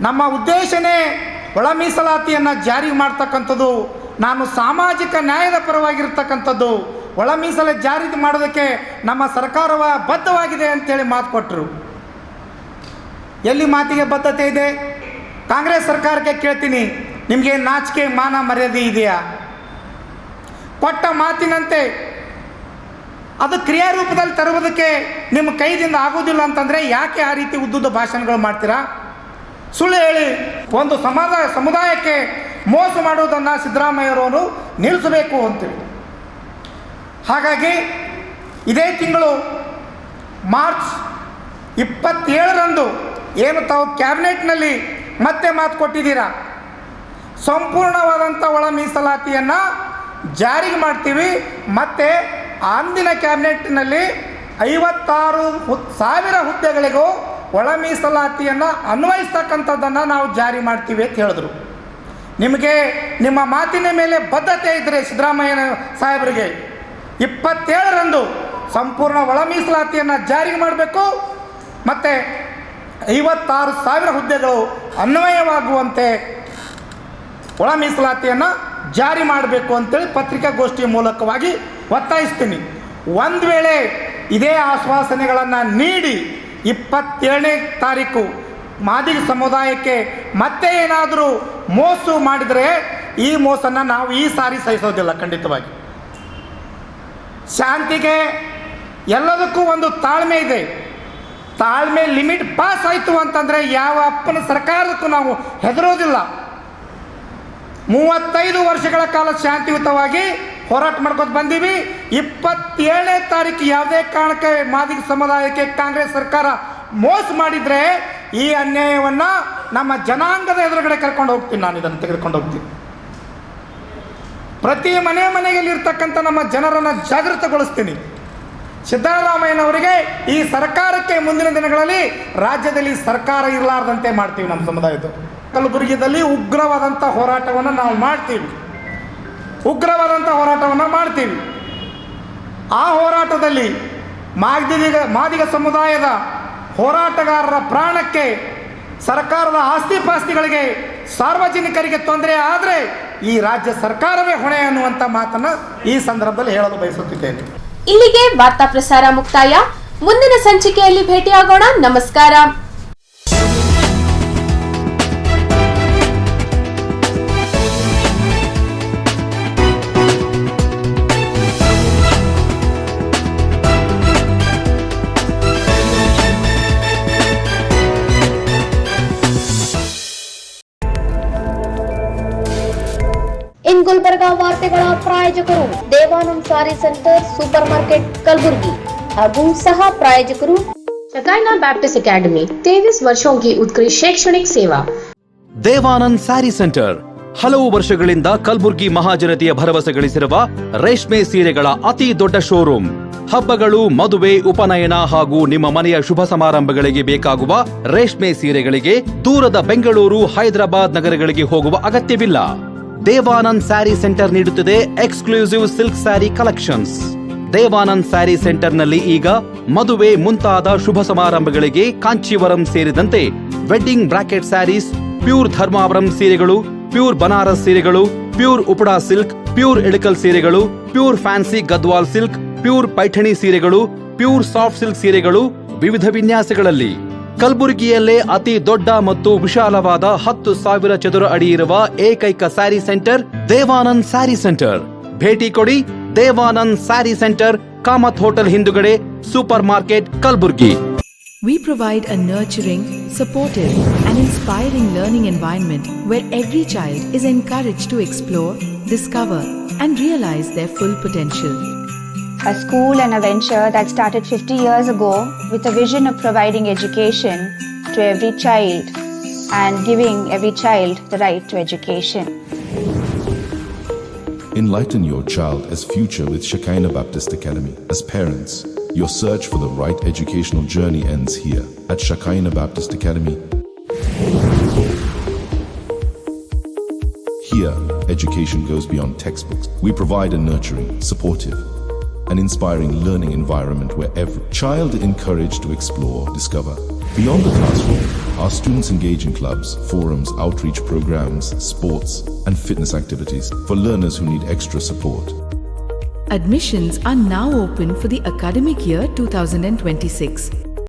O: ನಮ್ಮ ಉದ್ದೇಶನೇ ಒಳ ಮೀಸಲಾತಿಯನ್ನು ಜಾರಿ ಮಾಡ್ತಕ್ಕಂಥದ್ದು, ನಾನು ಸಾಮಾಜಿಕ ನ್ಯಾಯದ ಪರವಾಗಿರ್ತಕ್ಕಂಥದ್ದು, ಒಳ ಮೀಸಲಾತಿ ಜಾರಿ ಮಾಡೋದಕ್ಕೆ ನಮ್ಮ ಸರ್ಕಾರವ ಬದ್ಧವಾಗಿದೆ ಅಂತೇಳಿ ಮಾತು ಕೊಟ್ಟರು. ಎಲ್ಲಿ ಮಾತಿಗೆ ಬದ್ಧತೆ ಇದೆ? ಕಾಂಗ್ರೆಸ್ ಸರ್ಕಾರಕ್ಕೆ ಕೇಳ್ತೀನಿ, ನಿಮಗೆ ನಾಚಿಕೆ ಮಾನ ಮರ್ಯಾದೆ ಇದೆಯಾ? ಕೊಟ್ಟ ಮಾತಿನಂತೆ ಅದು ಕ್ರಿಯಾರೂಪದಲ್ಲಿ ತರುವುದಕ್ಕೆ ನಿಮ್ಮ ಕೈದಿಂದ ಆಗೋದಿಲ್ಲ ಅಂತಂದರೆ ಯಾಕೆ ಆ ರೀತಿ ಉದ್ದುದ್ದ ಭಾಷಣಗಳು ಮಾಡ್ತೀರಾ? ಸುಳ್ಳು ಹೇಳಿ ಒಂದು ಸಮುದಾಯಕ್ಕೆ ಮೋಸ ಮಾಡುವುದನ್ನು ಸಿದ್ದರಾಮಯ್ಯರವರು ನಿಲ್ಲಿಸಬೇಕು ಅಂತೇಳಿ. ಹಾಗಾಗಿ ಇದೇ ತಿಂಗಳು ಮಾರ್ಚ್ 27ರಂದು ಏನು ತಾವು ಕ್ಯಾಬಿನೆಟ್ನಲ್ಲಿ ಮತ್ತೆ ಮಾತು ಕೊಟ್ಟಿದ್ದೀರಾ, ಸಂಪೂರ್ಣವಾದಂಥ ಒಳ ಮೀಸಲಾತಿಯನ್ನು ಜಾರಿಗೆ ಮಾಡ್ತೀವಿ. ಮತ್ತು ಅಂದಿನ ಕ್ಯಾಬಿನೆಟ್ನಲ್ಲಿ 56,000 ಹುದ್ದೆಗಳಿಗೂ ಒಳ ಮೀಸಲಾತಿಯನ್ನು ಅನ್ವಯಿಸ್ತಕ್ಕಂಥದ್ದನ್ನು ನಾವು ಜಾರಿ ಮಾಡ್ತೀವಿ ಅಂತ ಹೇಳಿದ್ರು. ನಿಮಗೆ ನಿಮ್ಮ ಮಾತಿನ ಮೇಲೆ ಬದ್ಧತೆ ಇದ್ದರೆ ಸಿದ್ದರಾಮಯ್ಯ ಸಾಹೇಬರಿಗೆ 27ರಂದು ಸಂಪೂರ್ಣ ಒಳ ಮೀಸಲಾತಿಯನ್ನು ಜಾರಿಗೆ ಮಾಡಬೇಕು ಮತ್ತು 56,000 ಹುದ್ದೆಗಳು ಅನ್ವಯವಾಗುವಂತೆ ಒಳ ಮೀಸಲಾತಿಯನ್ನು ಜಾರಿ ಮಾಡಬೇಕು ಅಂತೇಳಿ ಪತ್ರಿಕಾಗೋಷ್ಠಿಯ ಮೂಲಕವಾಗಿ ಒತ್ತಾಯಿಸ್ತೀನಿ. ಒಂದು ವೇಳೆ ಇದೇ ಆಶ್ವಾಸನೆಗಳನ್ನು ನೀಡಿ 27ನೇ ತಾರೀಕು ಮಾದಿಗ ಸಮುದಾಯಕ್ಕೆ ಮತ್ತೆ ಏನಾದರೂ ಮೋಸ ಮಾಡಿದರೆ ಈ ಮೋಸನ ನಾವು ಈ ಸಾರಿ ಸಹಿಸೋದಿಲ್ಲ ಖಂಡಿತವಾಗಿ. ಶಾಂತಿಗೆ ಎಲ್ಲದಕ್ಕೂ ಒಂದು ತಾಳ್ಮೆ ಇದೆ. ತಾಳ್ಮೆ ಲಿಮಿಟ್ ಪಾಸ್ ಆಯಿತು ಅಂತಂದರೆ ಯಾವ ಅಪ್ಪನ ಸರ್ಕಾರಕ್ಕೂ ನಾವು ಹೆದರೋದಿಲ್ಲ. 35 ವರ್ಷಗಳ ಕಾಲ ಶಾಂತಿಯುತವಾಗಿ ಹೋರಾಟ ಮಾಡ್ಕೊಂಡು ಬಂದೀವಿ. 27ನೇ ತಾರೀಕು ಯಾವುದೇ ಕಾರಣಕ್ಕೆ ಮಾದಿಗ ಸಮುದಾಯಕ್ಕೆ ಕಾಂಗ್ರೆಸ್ ಸರ್ಕಾರ ಮೋಸ ಮಾಡಿದರೆ ಈ ಅನ್ಯಾಯವನ್ನು ನಮ್ಮ ಜನಾಂಗದ ಎದುರುಗಡೆ ಕರ್ಕೊಂಡು ಹೋಗ್ತೀನಿ. ನಾನು ಇದನ್ನು ತೆಗೆದುಕೊಂಡು ಹೋಗ್ತೀನಿ. ಪ್ರತಿ ಮನೆಯಲ್ಲಿರ್ತಕ್ಕಂಥ ನಮ್ಮ ಜನರನ್ನು ಜಾಗೃತಗೊಳಿಸ್ತೀನಿ. ಸಿದ್ದರಾಮಯ್ಯನವರಿಗೆ ಈ ಸರ್ಕಾರಕ್ಕೆ ಮುಂದಿನ ದಿನಗಳಲ್ಲಿ ರಾಜ್ಯದಲ್ಲಿ ಸರ್ಕಾರ ಇರಲಾರ್ದಂತೆ ಮಾಡ್ತೀವಿ. ನಮ್ಮ ಸಮುದಾಯದ ಕಲಬುರಗಿಯಲ್ಲಿ ಉಗ್ರವಾದಂಥ ಹೋರಾಟವನ್ನು ನಾವು ಮಾಡ್ತೀವಿ. ಆ ಹೋರಾಟದಲ್ಲಿ ಮಾದಿಗ ಸಮುದಾಯದ ಹೋರಾಟಗಾರರ ಪ್ರಾಣಕ್ಕೆ, ಸರ್ಕಾರದ ಆಸ್ತಿ ಪಾಸ್ತಿಗಳಿಗೆ, ಸಾರ್ವಜನಿಕರಿಗೆ ತೊಂದರೆ ಆದರೆ ಈ ರಾಜ್ಯ ಸರ್ಕಾರವೇ ಹೊಣೆ ಅನ್ನುವಂಥ ಮಾತನ್ನು ಈ ಸಂದರ್ಭದಲ್ಲಿ ಹೇಳಲು ಬಯಸುತ್ತಿದ್ದೇನೆ.
F: ಇಲ್ಲಿಗೆ ವಾರ್ತಾ ಪ್ರಸಾರ ಮುಕ್ತಾಯ. ಮುಂದಿನ ಸಂಚಿಕೆಯಲ್ಲಿ ಭೇಟಿಯಾಗೋಣ. ನಮಸ್ಕಾರ.
A: ಇನ್ ಗುಲ್ಬರ್ಗಾ ವಾರ್ತೆಗಳ ಪ್ರಾಯೋಜಕರು ದೇವಾನಂದ್ ಸಾರಿ ಸೆಂಟರ್ ಸೂಪರ್ ಮಾರ್ಕೆಟ್ कलबुर्गी ಹಾಗೂ सह प्रायोजकರು शकाइना बैप्टिस्ट एकेडमी 23 वर्षों की उत्कृष्ट शैक्षणिक सेवा.
B: ದೇವಾನಂದ್ ಸ್ಯಾರಿ ಸೆಂಟರ್ ಹಲವು ವರ್ಷಗಳಿಂದ ಕಲಬುರ್ಗಿ ಮಹಾಜನತೆಯ ಭರವಸೆ ಗಳಿಸಿರುವ ರೇಷ್ಮೆ ಸೀರೆಗಳ ಅತಿ ದೊಡ್ಡ ಶೋರೂಮ್. ಹಬ್ಬಗಳು, ಮದುವೆ, ಉಪನಯನ ಹಾಗೂ ನಿಮ್ಮ ಮನೆಯ ಶುಭ ಸಮಾರಂಭಗಳಿಗೆ ಬೇಕಾಗುವ ರೇಷ್ಮೆ ಸೀರೆಗಳಿಗೆ ದೂರದ ಬೆಂಗಳೂರು, ಹೈದರಾಬಾದ್ ನಗರಗಳಿಗೆ ಹೋಗುವ ಅಗತ್ಯವಿಲ್ಲ. ದೇವಾನಂದ್ ಸ್ಯಾರಿ ಸೆಂಟರ್ ನೀಡುತ್ತಿದೆ exclusive silk sari collections. Devanand sari ಸೆಂಟರ್ನಲ್ಲಿ ಈಗ ಮದುವೆ ಮುಂತಾದ ಶುಭ ಸಮಾರಂಭಗಳಿಗೆ ಕಾಂಚೀವರಂ ಸೇರಿದಂತೆ wedding brocade saris, pure Dharmavaram ಸೀರೆಗಳು, ಪ್ಯೂರ್ ಬನಾರಸ್ ಸೀರೆಗಳು, pure Uppada silk, pure Ilkal ಸೀರೆಗಳು, pure fancy Gadwal silk, pure Paithani ಸೀರೆಗಳು, ಪ್ಯೂರ್ ಸಾಫ್ಟ್ ಸಿಲ್ಕ್ ಸೀರೆಗಳು ವಿವಿಧ ವಿನ್ಯಾಸಗಳಲ್ಲಿ. ಕಲಬುರಗಿಯಲ್ಲೇ ಅತಿ ದೊಡ್ಡ ಮತ್ತು ವಿಶಾಲವಾದ 10,000 ಚದುರ ಅಡಿ ಇರುವ ಏಕೈಕ ಸ್ಯಾರಿ ಸೆಂಟರ್ ದೇವಾನಂದ್ ಸ್ಯಾರಿ ಸೆಂಟರ್. ಭೇಟಿ ಕೊಡಿ. ದೇವಾನಂದ್ ಸ್ಯಾರಿ ಸೆಂಟರ್, ಕಾಮತ್ ಹೋಟೆಲ್ ಹಿಂದುಗಡೆ, super market, Kalaburagi.
C: We provide a nurturing, supportive, and inspiring learning environment where every child is encouraged to explore, discover, and realize their full potential.
D: A school and a venture that started 50 years ago with a vision of providing education to every child and giving every child the right to education.
E: Enlighten your child as future with Shekinah Baptist Academy. As parents, your search for the right educational journey ends here at Shekinah Baptist Academy. Here, education goes beyond textbooks. We provide a nurturing, supportive, and inspiring learning environment where every child is encouraged to explore, discover. Beyond the classroom, our students engage in clubs, forums, outreach programs, sports, and fitness activities for learners who need extra support.
C: Admissions are now open for the academic year 2026.